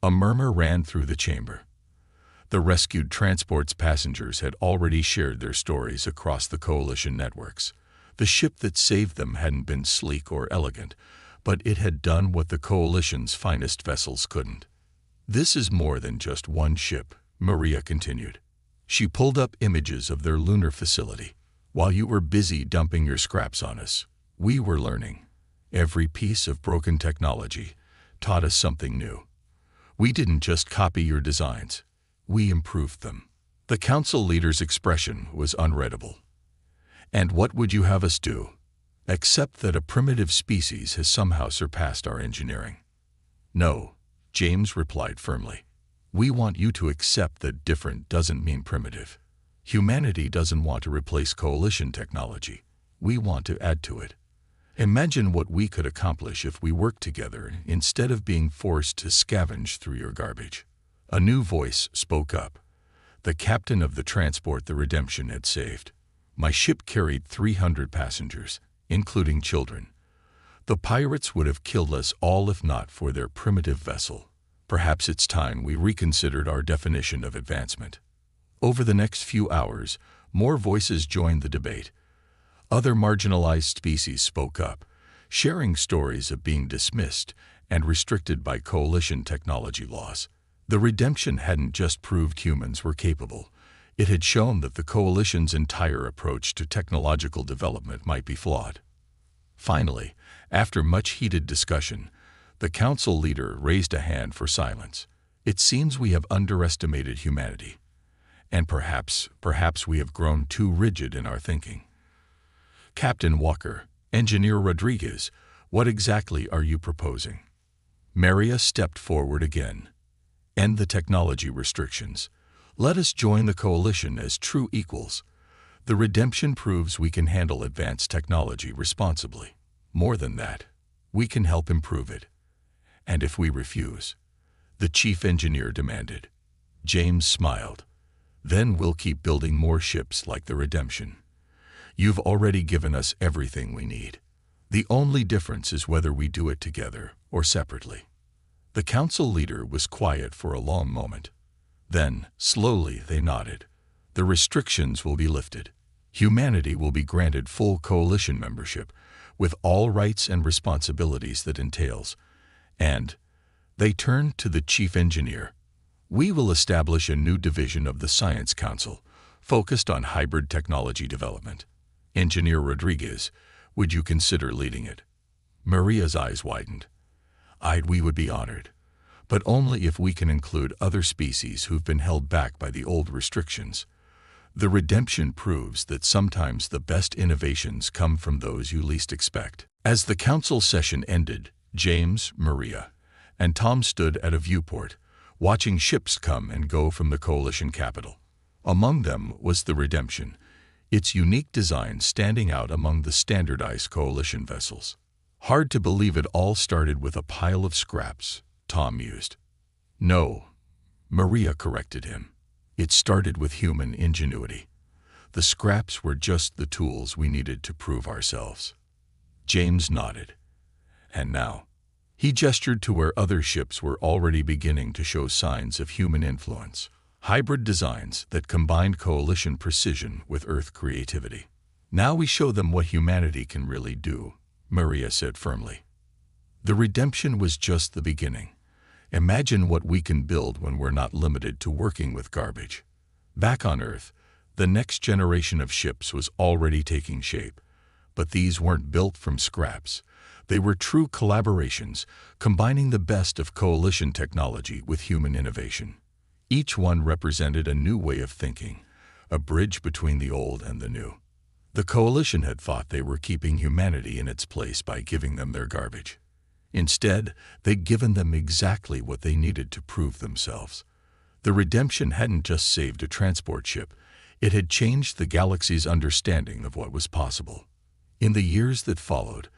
A murmur ran through the chamber. The rescued transport's passengers had already shared their stories across the coalition networks. The ship that saved them hadn't been sleek or elegant, but it had done what the coalition's finest vessels couldn't. This is more than just one ship, Maria continued. She pulled up images of their lunar facility. While you were busy dumping your scraps on us, we were learning. Every piece of broken technology taught us something new. We didn't just copy your designs. We improved them. The council leader's expression was unreadable. And what would you have us do? Accept that a primitive species has somehow surpassed our engineering. No, James replied firmly. We want you to accept that different doesn't mean primitive. Humanity doesn't want to replace coalition technology. We want to add to it. Imagine what we could accomplish if we worked together instead of being forced to scavenge through your garbage. A new voice spoke up. The captain of the transport the Redemption had saved. My ship carried 300 passengers, including children. The pirates would have killed us all if not for their primitive vessel. Perhaps it's time we reconsidered our definition of advancement. Over the next few hours, more voices joined the debate. Other marginalized species spoke up, sharing stories of being dismissed and restricted by coalition technology laws. The Redemption hadn't just proved humans were capable. It had shown that the coalition's entire approach to technological development might be flawed. Finally, after much heated discussion, the council leader raised a hand for silence. It seems we have underestimated humanity. And perhaps we have grown too rigid in our thinking. Captain Walker, Engineer Rodriguez, what exactly are you proposing? Maria stepped forward again. End the technology restrictions. Let us join the coalition as true equals. The Redemption proves we can handle advanced technology responsibly. More than that, we can help improve it. And if we refuse, the chief engineer demanded. James smiled. Then we'll keep building more ships like the Redemption. You've already given us everything we need. The only difference is whether we do it together or separately. The council leader was quiet for a long moment. Then, slowly, they nodded. The restrictions will be lifted. Humanity will be granted full coalition membership, with all rights and responsibilities that entails. And they turned to the chief engineer. We will establish a new division of the Science Council, focused on hybrid technology development. Engineer Rodriguez, would you consider leading it? Maria's eyes widened. We would be honored, but only if we can include other species who've been held back by the old restrictions. The Redemption proves that sometimes the best innovations come from those you least expect. As the council session ended, James, Maria, and Tom stood at a viewport, watching ships come and go from the coalition capital. Among them was the Redemption, its unique design standing out among the standardized coalition vessels. Hard to believe it all started with a pile of scraps, Tom mused. No, Maria corrected him. It started with human ingenuity. The scraps were just the tools we needed to prove ourselves. James nodded. And now, he gestured to where other ships were already beginning to show signs of human influence. Hybrid designs that combined coalition precision with Earth creativity. Now we show them what humanity can really do, Maria said firmly. The Redemption was just the beginning. Imagine what we can build when we're not limited to working with garbage. Back on Earth, The next generation of ships was already taking shape, but these weren't built from scraps. They were true collaborations, combining the best of coalition technology with human innovation. Each one represented a new way of thinking, a bridge between the old and the new. The coalition had thought they were keeping humanity in its place by giving them their garbage. Instead, they'd given them exactly what they needed to prove themselves. The redemption hadn't just saved a transport ship, it had changed the galaxy's understanding of what was possible. In the years that followed,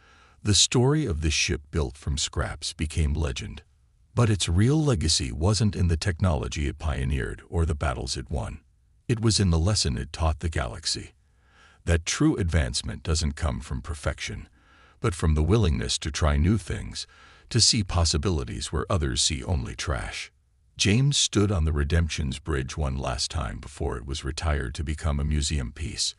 the story of the ship built from scraps became legend. But its real legacy wasn't in the technology it pioneered or the battles it won. It was in the lesson it taught the galaxy. That true advancement doesn't come from perfection, but from the willingness to try new things, to see possibilities where others see only trash. James stood on the Redemption's bridge one last time before it was retired to become a museum piece.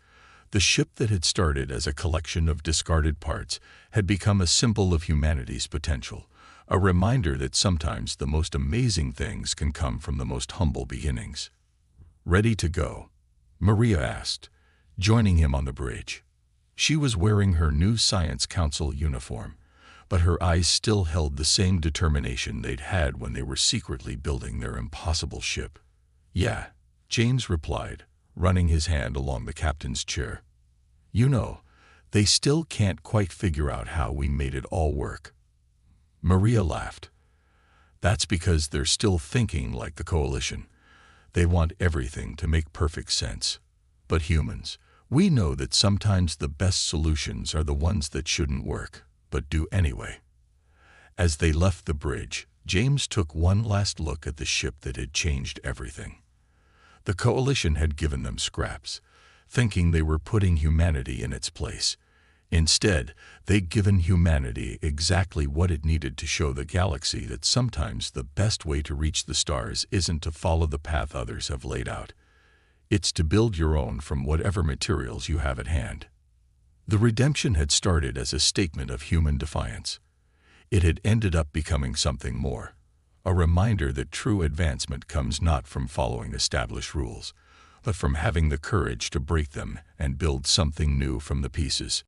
The ship that had started as a collection of discarded parts had become a symbol of humanity's potential, a reminder that sometimes the most amazing things can come from the most humble beginnings. "Ready to go?" Maria asked, joining him on the bridge. She was wearing her new Science Council uniform, but her eyes still held the same determination they'd had when they were secretly building their impossible ship. "Yeah," James replied, running his hand along the captain's chair. "You know, they still can't quite figure out how we made it all work." Maria laughed. "That's because they're still thinking like the coalition. They want everything to make perfect sense. But humans, we know that sometimes the best solutions are the ones that shouldn't work, but do anyway." As they left the bridge, James took one last look at the ship that had changed everything. The coalition had given them scraps, thinking they were putting humanity in its place. Instead, they'd given humanity exactly what it needed to show the galaxy that sometimes the best way to reach the stars isn't to follow the path others have laid out. It's to build your own from whatever materials you have at hand. The redemption had started as a statement of human defiance. It had ended up becoming something more, a reminder that true advancement comes not from following established rules, but from having the courage to break them and build something new from the pieces.